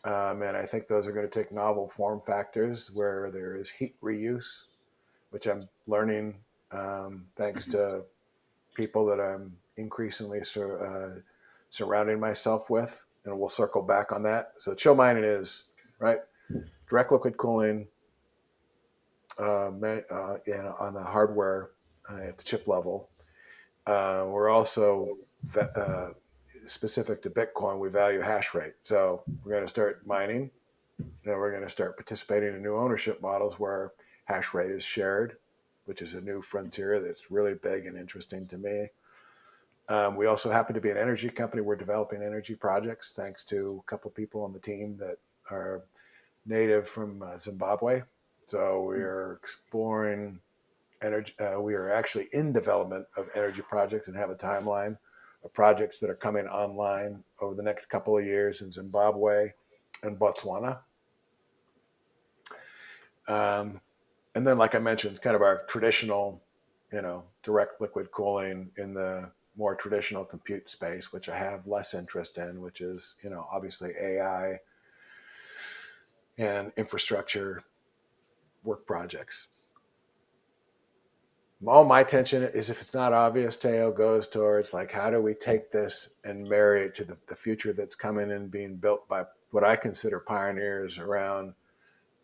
And I think those are going to take novel form factors where there is heat reuse, which I'm learning thanks to people that I'm increasingly surrounding myself with. And we'll circle back on that. So ChillMine is, right, direct liquid cooling on the hardware at the chip level. We're also specific to Bitcoin. We value hash rate. So we're going to start mining. Then we're going to start participating in new ownership models where hash rate is shared, which is a new frontier that's really big and interesting to me. We also happen to be an energy company. We're developing energy projects thanks to a couple people on the team that are native from Zimbabwe. So we are exploring energy. We are actually in development of energy projects and have a timeline of projects that are coming online over the next couple of years in Zimbabwe and Botswana. And then, like I mentioned, kind of our traditional, direct liquid cooling in the more traditional compute space, which I have less interest in, which is, obviously AI and infrastructure work projects. All my attention is, if it's not obvious, Teo, goes towards like, how do we take this and marry it to the future that's coming and being built by what I consider pioneers around,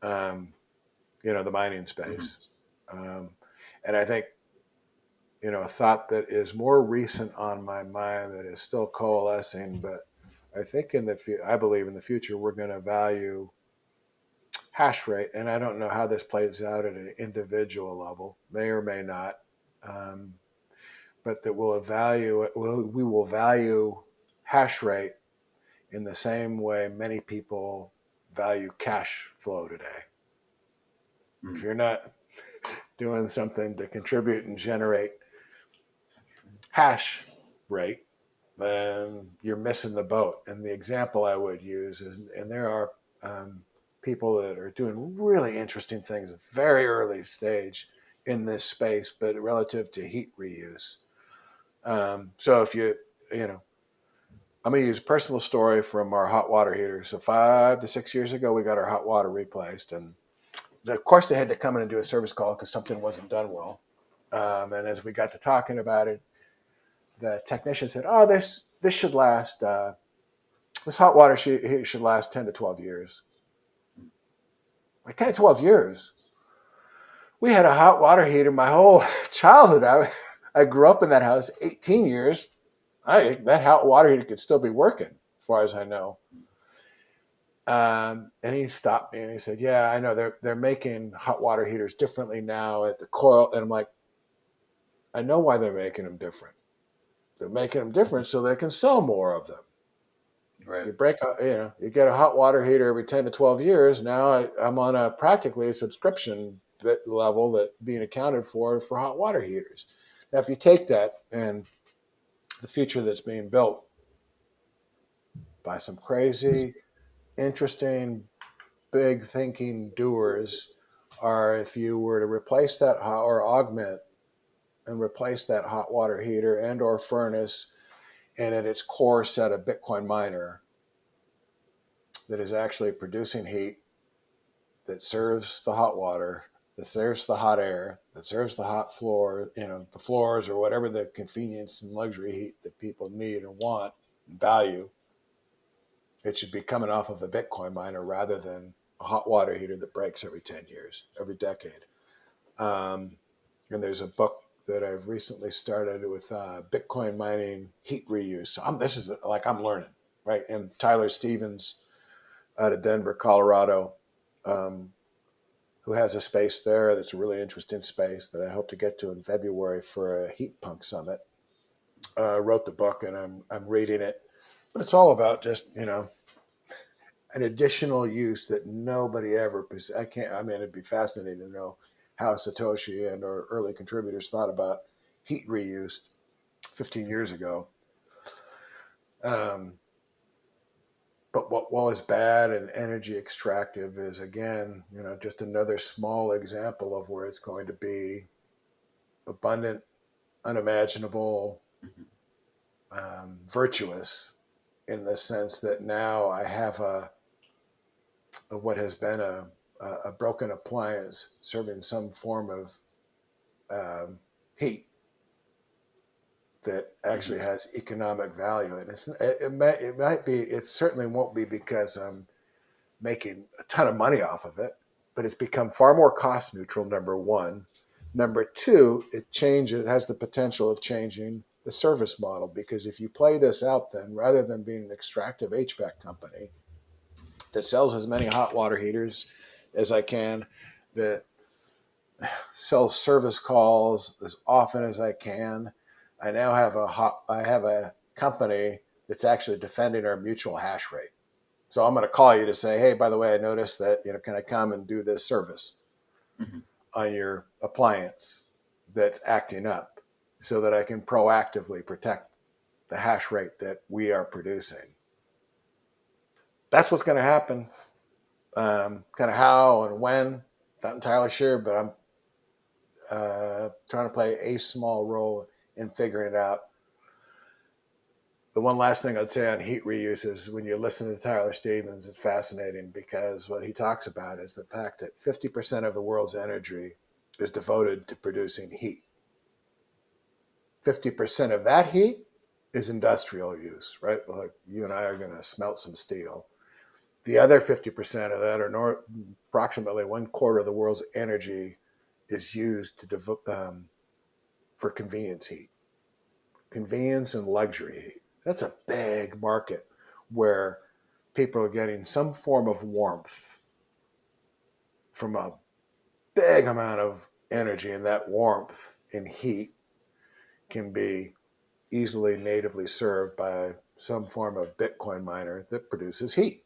the mining space. And I think, a thought that is more recent on my mind that is still coalescing, but I think I believe in the future, we're going to value hash rate. And I don't know how this plays out at an individual level, may or may not. But that we will value hash rate in the same way many people value cash flow today. If you're not doing something to contribute and generate hash rate, then you're missing the boat. And the example I would use is, and there are people that are doing really interesting things at very early stage in this space, but relative to heat reuse. So if I'm going to use a personal story from our hot water heater. So 5 to 6 years ago, we got our hot water replaced. And of course, they had to come in and do a service call because something wasn't done well. And as we got to talking about it, the technician said, "Oh, this should last. This hot water heater should last 10 to 12 years." Like 10 to 12 years. We had a hot water heater my whole childhood. I grew up in that house 18 years. That hot water heater could still be working, as far as I know. And he stopped me and he said, "Yeah, I know they're making hot water heaters differently now at the coil." And I'm like, "I know why they're making them different. They're making them different so they can sell more of them. Right. You get a hot water heater every 10 to 12 years. Now I'm on a practically a subscription level that being accounted for hot water heaters. Now, if you take that and the future that's being built by some crazy, interesting, big thinking doers are if you were to replace that or augment and replace that hot water heater and or furnace and at its core set a Bitcoin miner that is actually producing heat that serves the hot water, that serves the hot air, that serves the hot floor, the floors or whatever the convenience and luxury heat that people need and want and value. It should be coming off of a Bitcoin miner rather than a hot water heater that breaks every 10 years, every decade. And there's a book that I've recently started with Bitcoin mining heat reuse. So this is like I'm learning, right? And Tyler Stevens out of Denver, Colorado, who has a space there that's a really interesting space that I hope to get to in February for a heat punk summit. Wrote the book and I'm reading it, but it's all about just an additional use that nobody ever. I can't. I mean, it'd be fascinating to know how Satoshi and or early contributors thought about heat reuse 15 years ago. Um, but what was bad and energy extractive is again, just another small example of where it's going to be abundant, unimaginable, virtuous, in the sense that now I have what has been a broken appliance serving some form of heat that actually has economic value, and it might be, it certainly won't be because I'm making a ton of money off of it, but it's become far more cost neutral. Number one, number two, it has the potential of changing the service model, because if you play this out, then rather than being an extractive HVAC company that sells as many hot water heaters as I can, that sells service calls as often as I can. I now have a company that's actually defending our mutual hash rate. So I'm going to call you to say, "Hey, by the way, I noticed that, can I come and do this service Mm-hmm. on your appliance that's acting up so that I can proactively protect the hash rate that we are producing?" That's what's going to happen. Kind of how and when, not entirely sure, but I'm trying to play a small role in figuring it out. The one last thing I'd say on heat reuse is when you listen to Tyler Stevens, it's fascinating because what he talks about is the fact that 50% of the world's energy is devoted to producing heat. 50% of that heat is industrial use, right? Like you and I are going to smelt some steel. The other 50% of that, or approximately 1/4 of the world's energy, is used for convenience heat, convenience and luxury heat. That's a big market where people are getting some form of warmth from a big amount of energy, and that warmth and heat can be easily natively served by some form of Bitcoin miner that produces heat.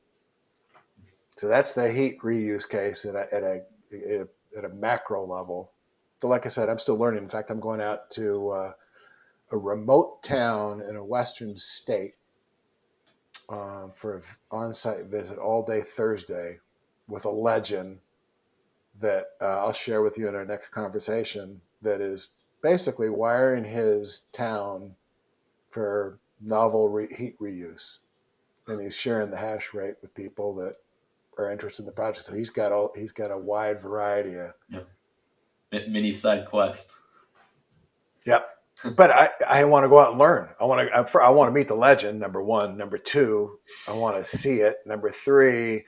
So that's the heat reuse case at a macro level. So like I said, I'm still learning. In fact, I'm going out to a remote town in a western state for an on-site visit all day Thursday with a legend that I'll share with you in our next conversation, that is basically wiring his town for novel heat reuse. And he's sharing the hash rate with people that are interested in the project. So he's got a wide variety of. Yeah. Mini side quest. Yep. But I want to go out and learn. I want to meet the legend. Number one. Number two, I want to see it. Number three,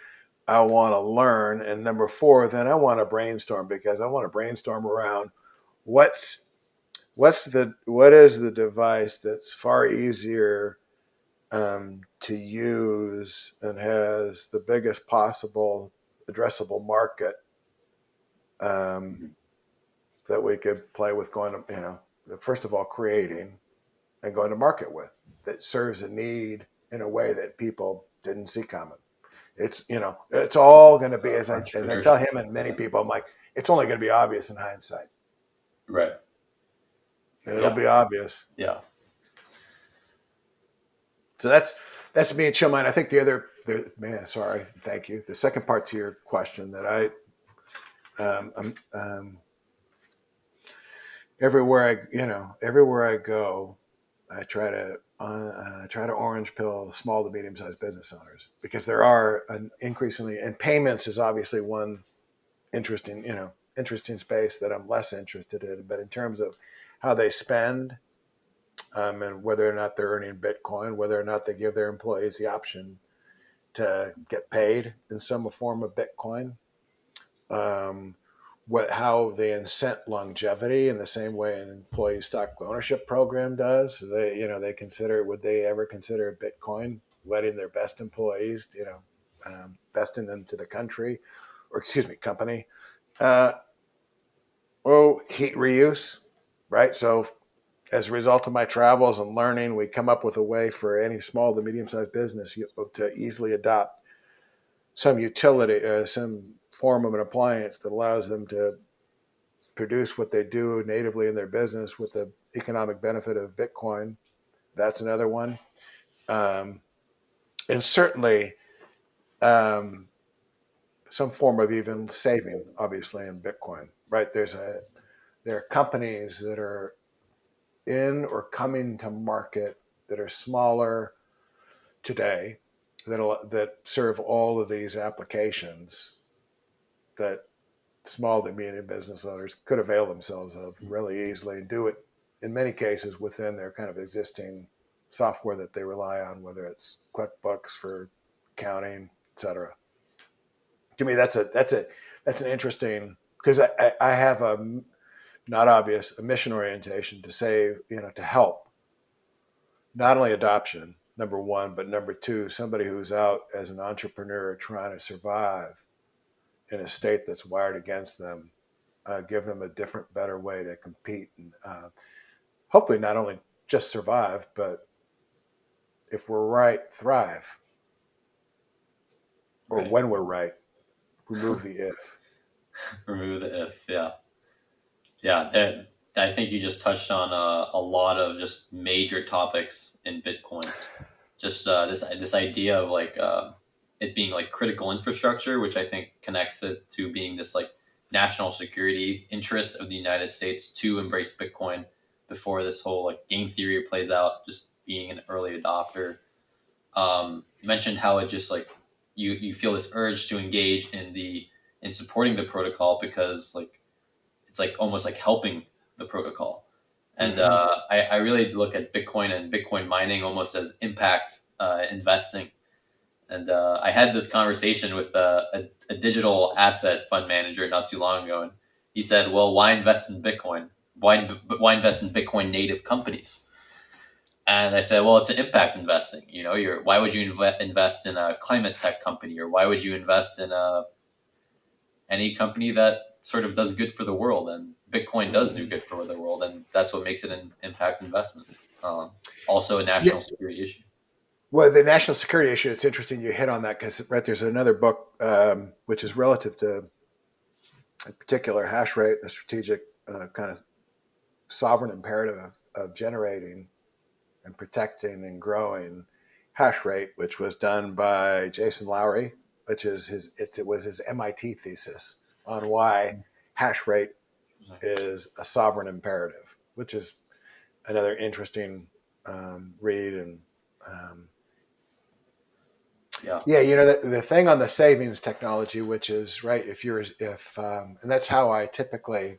I want to learn. And number four, then I want to brainstorm, because I want to brainstorm around what's what is the device that's far easier to use and has the biggest possible addressable market um, Mhm. that we could play with going to, first of all, creating and going to market with that serves a need in a way that people didn't see coming. It's all going to be, as I tell Entrepreneurship. him and many people, I'm like, it's only going to be obvious in hindsight, Right. and it'll Yeah. be obvious. Yeah. So that's me and ChillMine. I think man, sorry, thank you. The second part to your question that everywhere I go, I try to orange pill small to medium sized business owners because there are an increasingly, and payments is obviously one interesting space that I'm less interested in. But in terms of how they spend, and whether or not they're earning Bitcoin, whether or not they give their employees the option to get paid in some form of Bitcoin, um, how they incent longevity in the same way an employee stock ownership program does. So they consider, would they ever consider Bitcoin letting their best employees, vesting them to the country, or excuse me, company. Uh, well, heat reuse, right? So as a result of my travels and learning, we come up with a way for any small to medium sized business to easily adopt some utility, some form of an appliance that allows them to produce what they do natively in their business with the economic benefit of Bitcoin. That's another one. Um, and certainly um, some form of even saving, obviously, in Bitcoin, right? There are companies that are in or coming to market that are smaller today that serve all of these applications that small to medium business owners could avail themselves of really easily and do it in many cases within their kind of existing software that they rely on, whether it's QuickBooks for accounting, et cetera. To me, that's an interesting, because I have a not obvious a mission orientation to save, to help not only adoption, number one, but number two, somebody who's out as an entrepreneur trying to survive in a state that's wired against them, give them a different, better way to compete and hopefully not only just survive, but if we're right, thrive. Or Right. when we're right, remove the if. Remove the if. Yeah. Yeah. That I think you just touched on a lot of just major topics in Bitcoin. Just this idea of like it being like critical infrastructure, which I think connects it to being this like national security interest of the United States to embrace Bitcoin before this whole like game theory plays out. Just being an early adopter. You mentioned how it just like you feel this urge to engage in supporting the protocol because like it's like almost like helping the protocol. And Mm-hmm. I really look at Bitcoin and Bitcoin mining almost as impact investing. And I had this conversation with a digital asset fund manager not too long ago, and he said, "Well, why invest in Bitcoin? Why invest in Bitcoin native companies?" And I said, "Well, it's an impact investing. You know, why would you invest in a climate tech company, or why would you invest in any company that sort of does good for the world, and Bitcoin does do Mm-hmm. good for the world, and that's what makes it an impact investment. Also, a Yeah. national security issue. Well, the national security issue, it's interesting you hit on that because, right, there's another book which is relative to a particular hash rate, the strategic kind of sovereign imperative of generating and protecting and growing hash rate, which was done by Jason Lowry, which is it was his MIT thesis on why hash rate is a sovereign imperative, which is another interesting read. And um, Yeah, yeah, the thing on the savings technology, which is right, if and that's how I typically,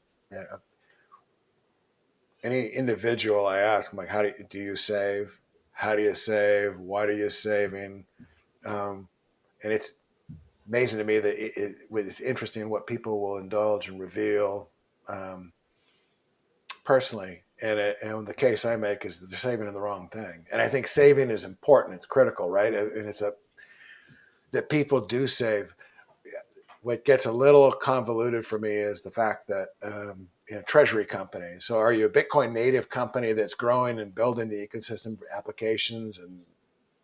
any individual I ask, I'm like, how do you save? How do you save? Why are you saving? Um, and it's amazing to me that it's interesting what people will indulge and reveal. Um, personally, and the case I make is that they're saving in the wrong thing. And I think saving is important; it's critical, right? And it's a that people do save. What gets a little convoluted for me is the fact that treasury companies. So, are you a Bitcoin native company that's growing and building the ecosystem applications and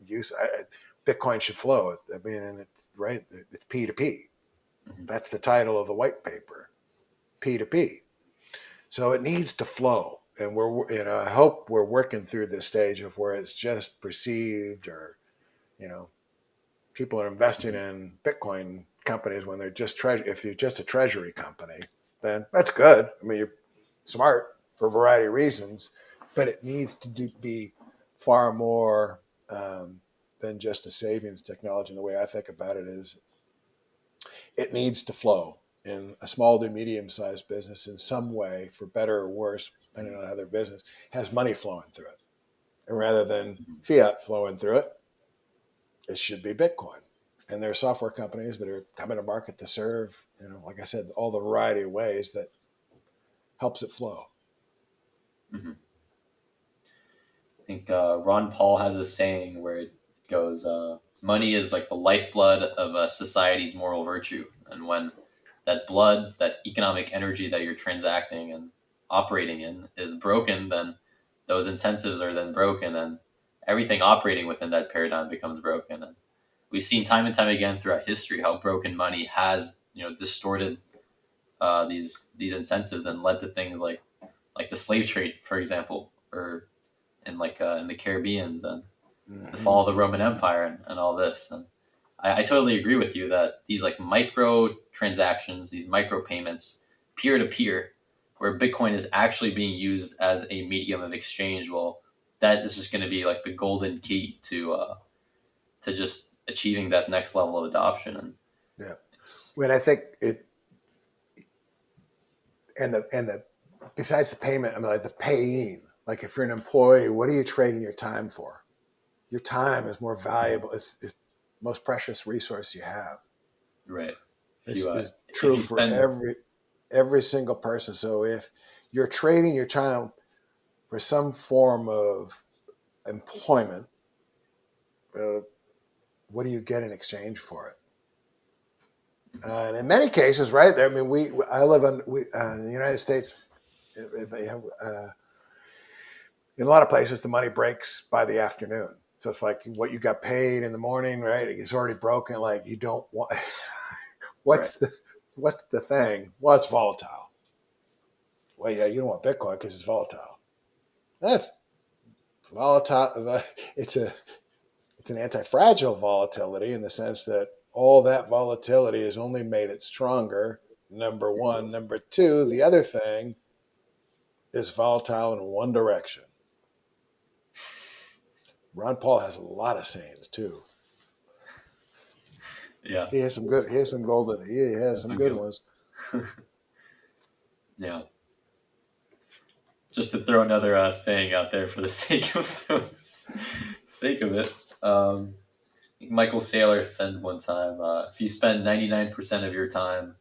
use? Bitcoin should flow. I mean, right? It's P to P. Mm-hmm. That's the title of the white paper. P to P. So it needs to flow, and I hope we're working through this stage of where it's just perceived, or you know, people are investing in Bitcoin companies when they're just if you're just a treasury company, then that's good. I mean, you're smart for a variety of reasons, but it needs to be far more than just a savings technology. And the way I think about it is it needs to flow in a small to medium sized business in some way, for better or worse, depending on how their business has money flowing through it. And rather than fiat flowing through it, it should be Bitcoin. And there are software companies that are coming to market to serve, like I said, all the variety of ways that helps it flow. Mm-hmm. I think Ron Paul has a saying where it goes, money is like the lifeblood of a society's moral virtue. And when that blood, that economic energy that you're transacting and operating in is broken, then those incentives are then broken, and everything operating within that paradigm becomes broken. And we've seen time and time again throughout history how broken money has, distorted these incentives and led to things like the slave trade, for example, or in the Caribbeans, and the Mm-hmm. fall of the Roman Empire, and all this. And I totally agree with you that these like micro transactions, these micro payments, peer to peer, where Bitcoin is actually being used as a medium of exchange, well, that is just going to be like the golden key to just achieving that next level of adoption. And Yeah. it's When I think it, and the besides the payment, I mean, like the paying. Like if you're an employee, what are you trading your time for? Your time is more valuable. It's the most precious resource you have. right. If It's, you it's if true you for spend every single person. So if you're trading your time for some form of employment, uh, what do you get in exchange for it? And in many cases, right? I mean, I live in the United States. In a lot of places, the money breaks by the afternoon. So it's like what you got paid in the morning, right? It's already broken. Like you don't want. right, what's the what's the thing? Well, it's volatile. Well, yeah, you don't want Bitcoin because it's volatile. That's volatile. It's an anti-fragile volatility in the sense that all that volatility has only made it stronger. Number one. Number two, the other thing is volatile in one direction. Ron Paul has a lot of sayings too. yeah, He has some good. He has some golden. He has that's some a good good ones. yeah. Just to throw another saying out there for the sake of it. Michael Saylor said one time, if you spend 99% of your time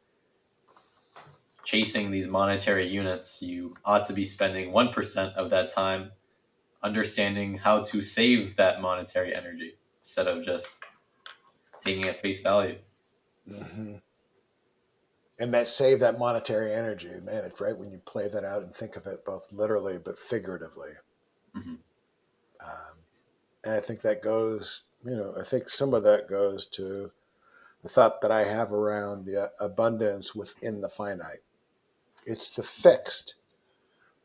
chasing these monetary units, you ought to be spending 1% of that time understanding how to save that monetary energy instead of just taking it at face value. Mm-hmm. And that save that monetary energy, man. It's right when you play that out and think of it both literally but figuratively. Mm-hmm. And I think that goes. I think some of that goes to the thought that I have around the abundance within the finite. It's the fixed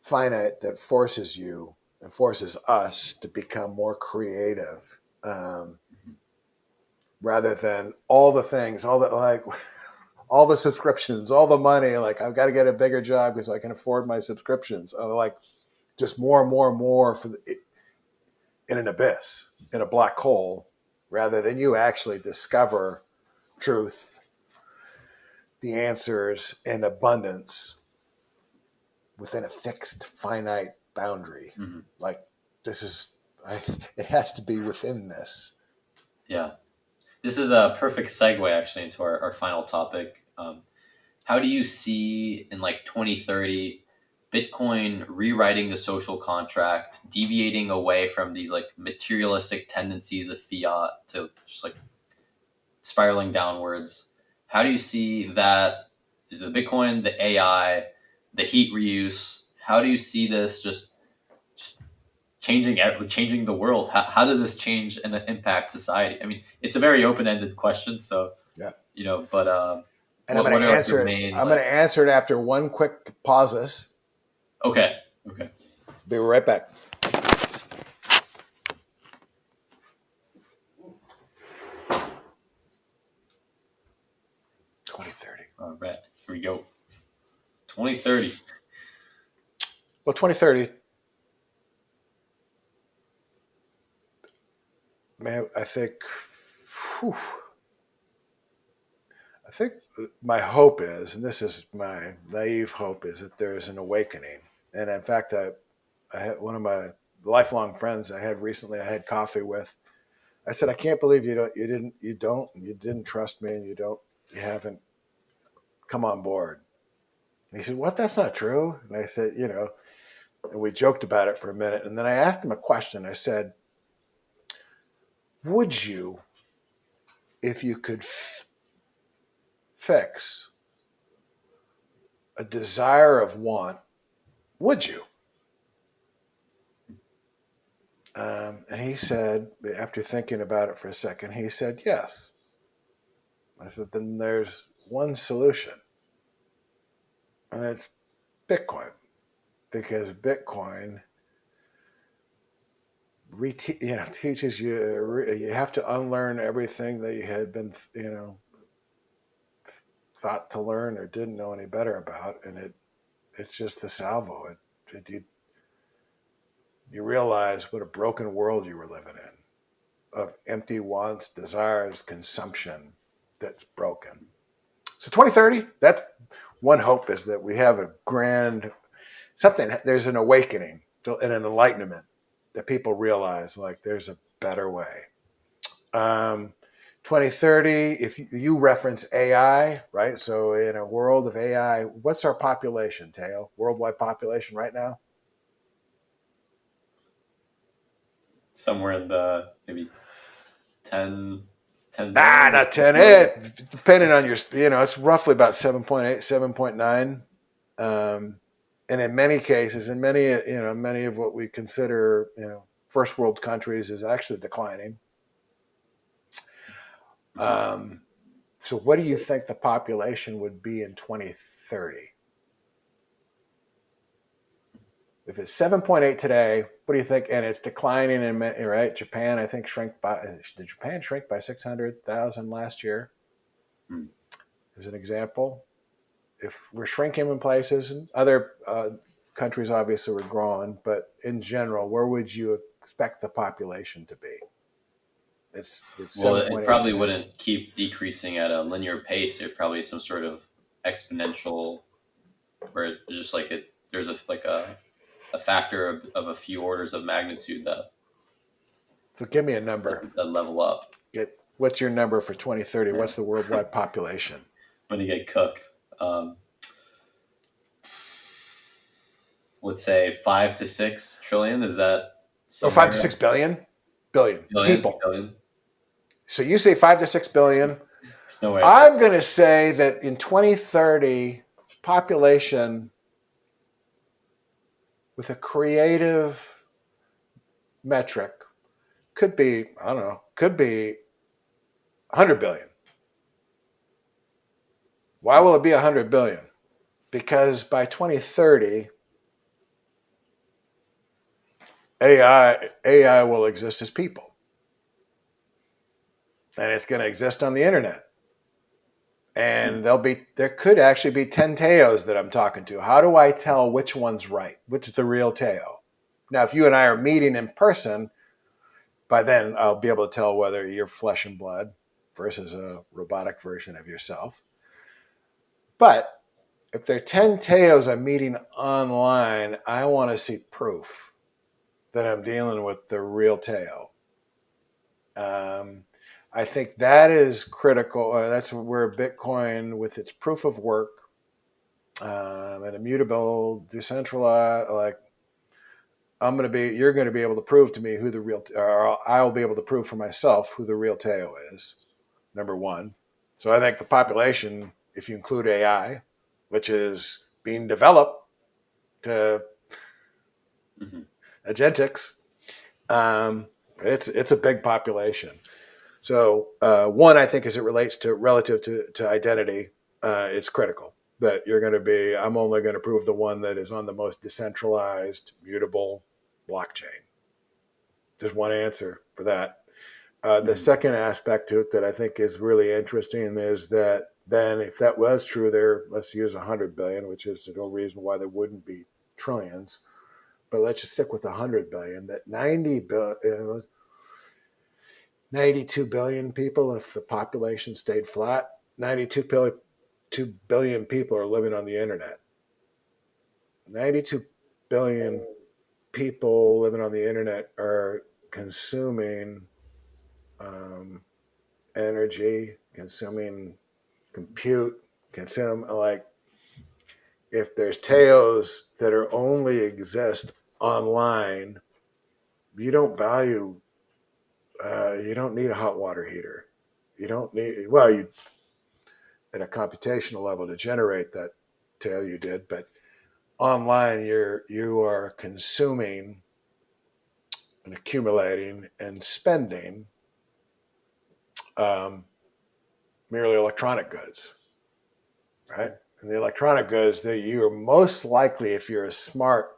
finite that forces you and forces us to become more creative, rather than all the things, all the like, all the subscriptions, all the money. Like I've got to get a bigger job because I can afford my subscriptions. Like just more and more and more in an abyss, in a black hole, rather than you actually discover truth, the answers, and abundance within a fixed finite boundary. Mm-hmm. Like this is, it has to be within this. Yeah. This is a perfect segue actually into our final topic. How do you see in like 2030 Bitcoin rewriting the social contract, deviating away from these like materialistic tendencies of fiat to just like spiraling downwards. How do you see that the Bitcoin, the AI, the heat reuse? How do you see this just changing the world? How does this change and impact society? I mean, it's a very open ended question, so Yeah. but And I'm going what to are like your answer it. main I'm going like? to answer it after one quick pauses. Okay, okay. Be right back. 2030. All right, here we go. 2030. Well, 2030, man, whew, I think my hope is, and this is my naive hope, is that there is an awakening. And in fact, I had one of my lifelong friends I had recently, I had coffee with. I said, I can't believe you didn't trust me and you haven't come on board. And he said, what? That's not true. And I said, and we joked about it for a minute. And then I asked him a question. I said, would you, if you could fix a desire of want, would you? And he said, after thinking about it for a second, he said, yes. I said, then there's one solution, and it's Bitcoin, because Bitcoin teaches you have to unlearn everything that you had been, thought to learn or didn't know any better about, and it's just the salvo. You realize what a broken world you were living in, of empty wants, desires, consumption that's broken. So 2030, that's one hope, is that we have a grand something. There's an awakening and an enlightenment that people realize like there's a better way. 2030, if you reference AI, right? So in a world of AI, what's our population, Teo? Worldwide population right now? Somewhere in the maybe 10, 10 Nah, billion. not 10. Depending on it's roughly about 7.8, 7.9. Um, and in many cases, many of what we consider, first world countries is actually declining. Um, so what do you think the population would be in 2030? If it's 7.8 today, what do you think? And it's declining in, right? Japan, I think, did Japan shrink by 600,000 last year? Hmm. As an example. If we're shrinking in places, and other countries obviously were growing, but in general, where would you expect the population to be? It's Well, it 7.8 probably today. wouldn't keep decreasing at a linear pace. It probably some sort of exponential, where it's just like there's a factor of a few orders of magnitude So give me a number. that level up. What's your number for 2030? What's the worldwide population? When you get cooked. Um, let's say 5 to 6 trillion. Is that Or 5 to 6 somewhere? billion Billion, people. billion. So you say 5 to 6 billion. There's no way I said. I'm going to say that in 2030, population with a creative metric could be, I don't know, could be 100 billion. Why will it be 100 billion? Because by 2030, AI will exist as people. And it's going to exist on the internet. And there could actually be 10 Teos that I'm talking to. How do I tell which one's right? Which is the real Teo? Now, if you and I are meeting in person, by then I'll be able to tell whether you're flesh and blood versus a robotic version of yourself. But if there are 10 Teos I'm meeting online, I want to see proof that I'm dealing with the real Teo. I think that is critical. That's where Bitcoin, with its proof of work, and immutable, decentralized. Like you're going to be able to prove to me who the real, or I'll be able to prove for myself who the real Teo is. Number one. So I think the population, if you include AI, which is being developed to Hmm. agentics, um, it's a big population. So one, I think, as it relates to relative to identity, it's critical that you're going to be. I'm only going to prove the one that is on the most decentralized, mutable blockchain. There's one answer for that. The Hmm. second aspect to it that I think is really interesting is that then, if that was true, there, let's use 100 billion, which is no reason why there wouldn't be trillions, but let's just stick with 100 billion. That 92 billion people, if the population stayed flat, 92 billion people are living on the internet. 92 billion people living on the internet are consuming um, energy, consuming compute, consume like if there's Teos that are only exist online, you don't value, you don't need a hot water heater. You don't need, well, you at a computational level to generate that Teo you did, but online you are consuming and accumulating and spending um, merely electronic goods, right? And the electronic goods that you are most likely, if you're a smart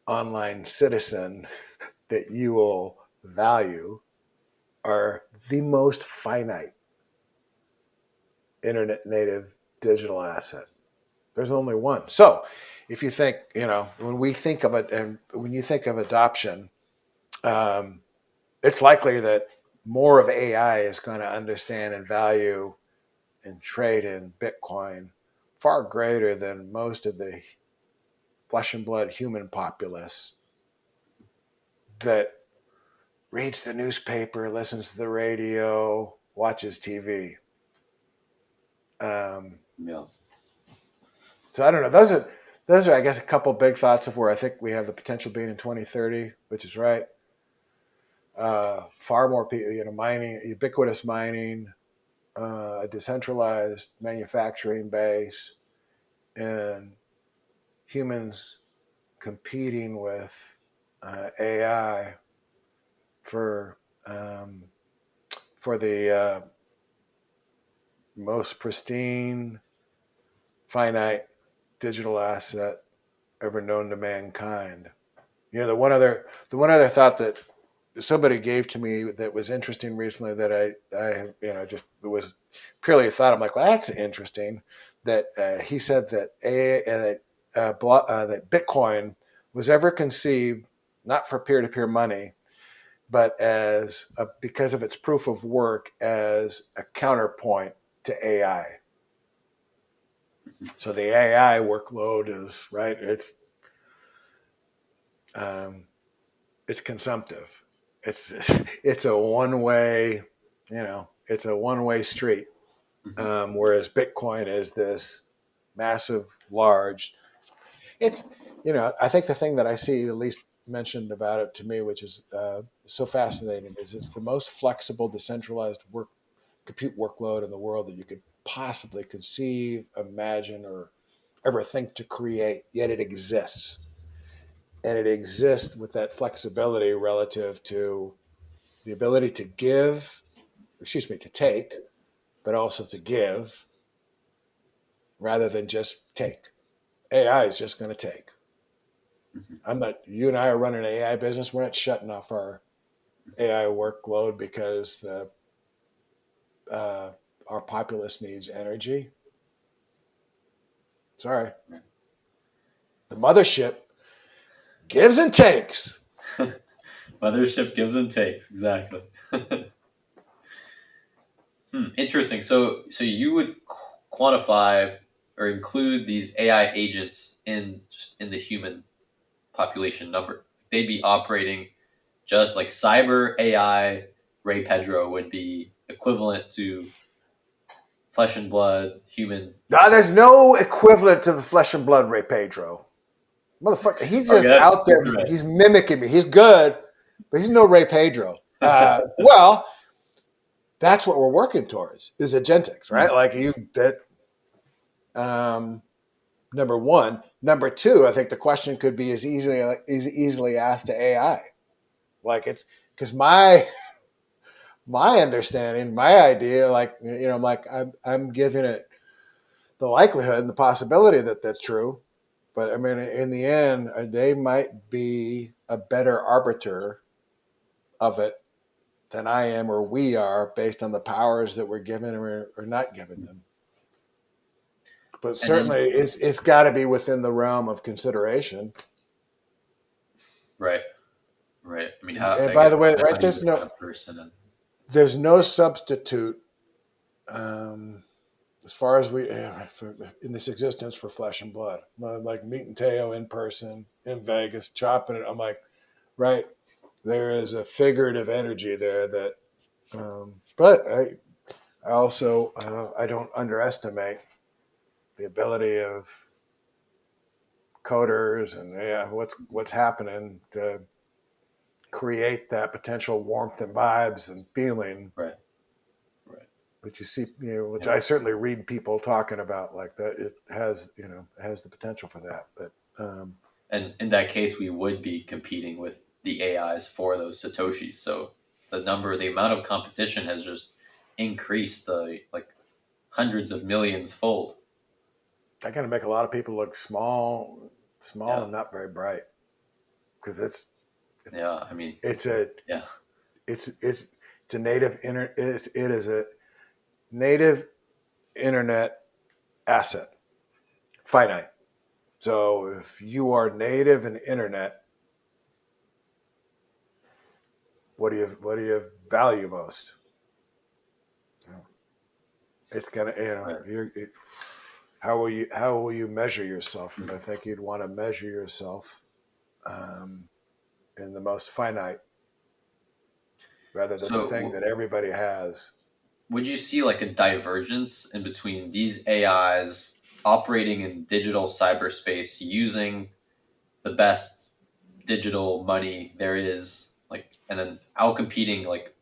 online citizen, that you will value are the most finite internet native digital asset. There's only one. So if you think, when we think of it, and when you think of adoption, um, it's likely that more of AI is going to understand and value and trade in Bitcoin far greater than most of the flesh and blood human populace that reads the newspaper, listens to the radio, watches TV. Um, Yeah. so I don't know. Those are, I guess, a couple big thoughts of where I think we have the potential being in 2030, which is right. Far more people, mining, ubiquitous mining, a decentralized manufacturing base, and humans competing with AI for um, for the most pristine, finite digital asset ever known to mankind. The one other thought that somebody gave to me that was interesting recently that I just it was purely a thought. I'm like, well, that's interesting. That he said that that Bitcoin was ever conceived not for peer to peer money, but because of its proof of work as a counterpoint to AI. So the AI workload is right. Um, it's consumptive. It's it's a one way, it's a one way street. Hmm. Whereas Bitcoin is this massive, large. It's I think the thing that I see at least mentioned about it to me, which is so fascinating, is it's the most flexible, decentralized compute workload in the world that you could possibly conceive, imagine, or ever think to create. Yet it exists, and it exists with that flexibility relative to the ability to give, excuse me, to take, but also to give rather than just take. AI is just going to take. Hmm. I'm not, you and I are running an AI business. We're not shutting off our AI workload because uh, our populace needs energy. Sorry. The mothership gives and takes. Mothership gives and takes. Exactly. Interesting. So you would quantify or include these AI agents in just in the human population number. They'd be operating just like cyber AI. Ray Pedro would be equivalent to flesh and blood human. Now, there's no equivalent to the flesh and blood Ray Pedro. Motherfucker, he's Okay, just out there. that's right. He's mimicking me. He's good, but he's no Ray Pedro. Well, that's what we're working towards is agentics, right? Like you that number one. Number two, I think the question could be as easily asked to AI. Like it's because my understanding, my idea, like I'm like I'm giving it the likelihood and the possibility that that's true. But I mean, in the end, they might be a better arbiter of it than I am or we are based on the powers that we're given or not given them. But And then certainly it's got to be within the realm of consideration. right, right. I mean, And I by guess the way, how right, do you define a person? And there's no substitute um, as far as in this existence for flesh and blood. Like meeting Teo in person in Vegas, chopping it. I'm like, right, there is a figurative energy there that, but I also I don't underestimate the ability of coders and what's happening to create that potential warmth and vibes and feeling. right, right. But you see, which Yeah. I certainly read people talking about like that. It has, has the potential for that. But And in that case, we would be competing with the AIs for those satoshis. So the amount of competition has just increased like hundreds of millions fold. I kind of make a lot of people look small Yeah, and not very bright because yeah. I mean, it's a yeah, it's a native it is a native internet asset, finite. So if you are native in internet, what do you value most? It's gonna right. how will you measure yourself? And I think you'd want to measure yourself um, in the most finite rather than the thing So that everybody has. would you see like a divergence in between these AIs operating in digital cyberspace using the best digital money there is, like, and then out competing like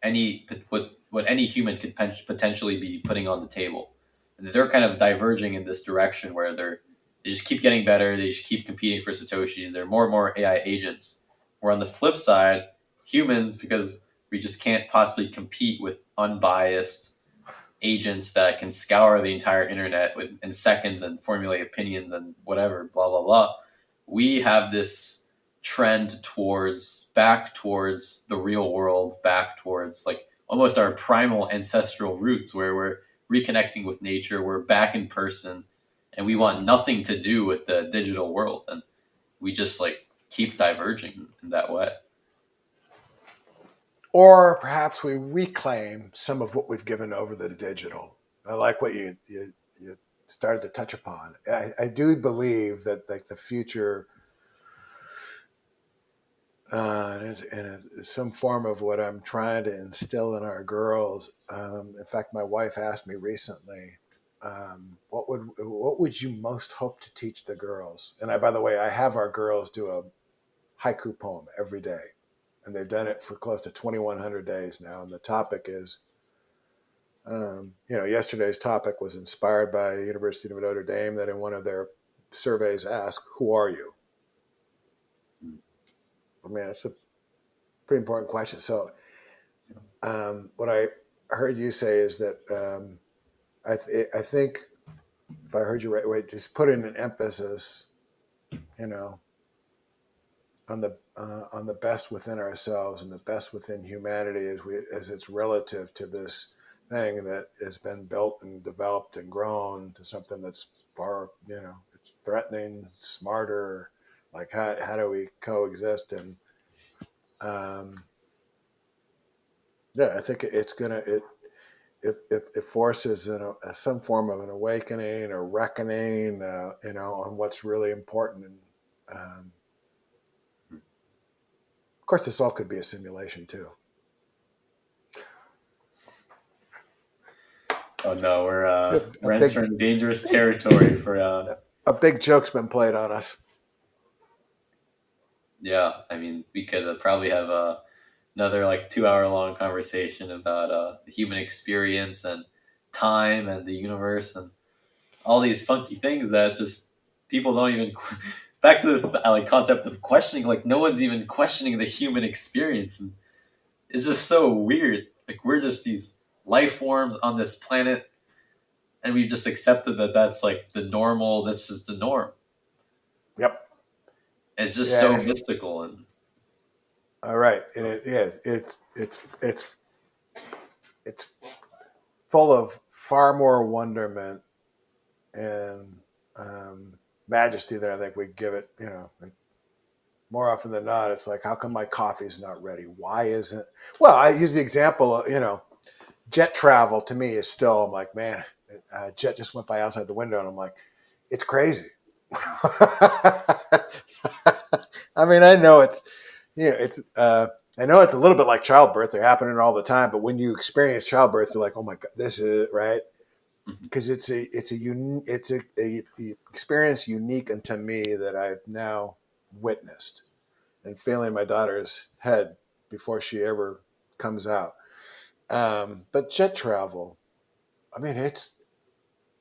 what any human could potentially be putting on the table, and they're kind of diverging in this direction where they just keep getting better, they just keep competing for satoshis, they're more and more AI agents. Where on the flip side, humans, because we just can't possibly compete with unbiased agents that can scour the entire internet in seconds and formulate opinions and whatever, blah blah blah. We have this trend back towards the real world, back towards like almost our primal ancestral roots, where we're reconnecting with nature, we're back in person, and we want nothing to do with the digital world, and we just like keep diverging in that way. Or perhaps we reclaim some of what we've given over the digital. I like what you started to touch upon. I do believe that like the future and some form of what I'm trying to instill in our girls. In fact, my wife asked me recently, what would you most hope to teach the girls? And by the way, I have our girls do a haiku poem every day, and they've done it for close to 2,100 days now. And the topic is, yesterday's topic was inspired by University of Notre Dame that in one of their surveys asked, "Who are you?" I mean, it's a pretty important question. So, what I heard you say is that I think if I heard you right, wait, just put in an emphasis, you know, on the best within ourselves and the best within humanity as it's relative to this thing that has been built and developed and grown to something that's far, it's threatening, smarter. Like how do we coexist? And um, yeah, I think it's gonna it forces some form of an awakening or reckoning, on what's really important. And of course, this all could be a simulation too. Oh no, A we're big entering dangerous territory for a big joke's been played on us. yeah. I mean, we could probably have another like 2 hour long conversation about the human experience and time and the universe and all these funky things that just people don't even back to this like concept of questioning, like no one's even questioning the human experience, and it's just so weird. Like we're just these life forms on this planet, and we've just accepted that that's like the normal, this is the norm. Yep. It's just Yeah, and so it's mystical. And all right. And it's full of far more wonderment and majesty than I think we give it. More often than not, it's like, how come my coffee's not ready? Why isn't? Well, I use the example of, jet travel to me is still, I'm like, man, jet just went by outside the window, and I'm like, it's crazy. I mean, I know it's, it's, I know it's a little bit like childbirth. They're happening all the time, but when you experience childbirth, you're like, oh my God, this is right. Because it's a experience unique unto me that I've now witnessed and feeling my daughter's head before she ever comes out. But jet travel, I mean, it's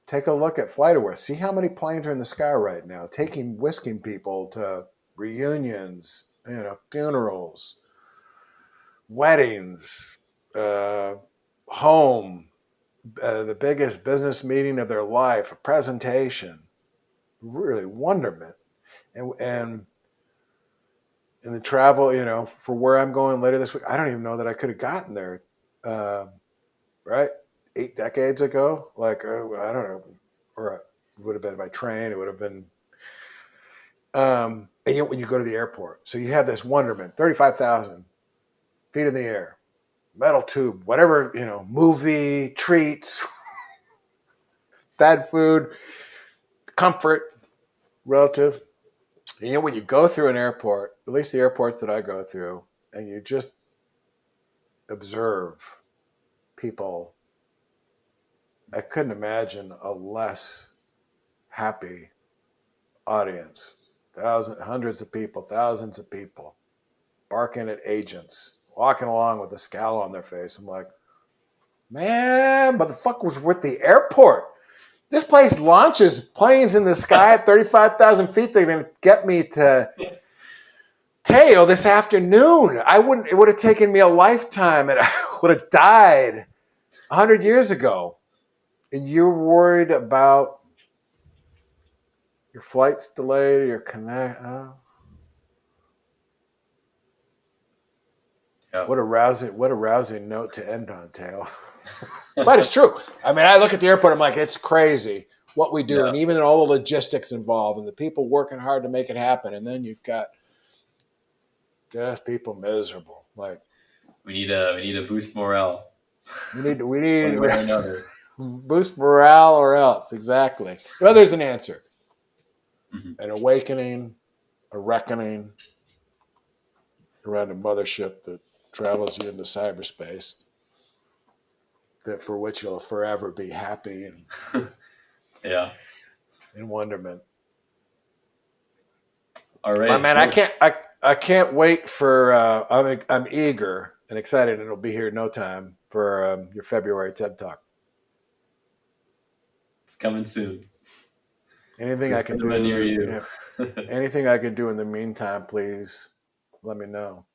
take a look at FlightAware. See how many planes are in the sky right now, whisking people to reunions, funerals, weddings, uh, home, the biggest business meeting of their life, a presentation, really wonderment, and in the travel, for where I'm going later this week, I don't even know that I could have gotten there, uh, right? 8 decades ago, like I don't know, or it would have been by train. It would have been, and yet when you go to the airport, so you have this wonderment, 35,000 feet in the air, metal tube, whatever, movie treats, bad food, comfort, relative. And when you go through an airport, at least the airports that I go through, and you just observe people, I couldn't imagine a less happy audience. Hundreds of people, thousands of people barking at agents, walking along with a scowl on their face. I'm like, man, motherfuckers, we're at the airport. This place launches planes in the sky at 35,000 feet. They're going to get me to Teo this afternoon. It would have taken me a lifetime and I would have died 100 years ago. And you're worried about your flight's delayed or your connect. yeah. What a rousing note to end on, Teo. But it's true. I mean, I look at the airport, I'm like, it's crazy what we do. Yeah. And even all the logistics involved and the people working hard to make it happen. And then you've got just people miserable. Like, We need a boost morale we one need way or another. boost morale or else. Exactly. Well, there's an answer. Mhm. An awakening, a reckoning around a mothership that travels you into cyberspace, that for which you'll forever be happy and Yeah. in wonderment. All My right. man, I Well, can't I can't wait for I'm eager and excited, and it'll be here in no time for your February TED Talk. it's coming soon. Anything I It's can coming near do, you. anything I can do in the meantime, please let me know.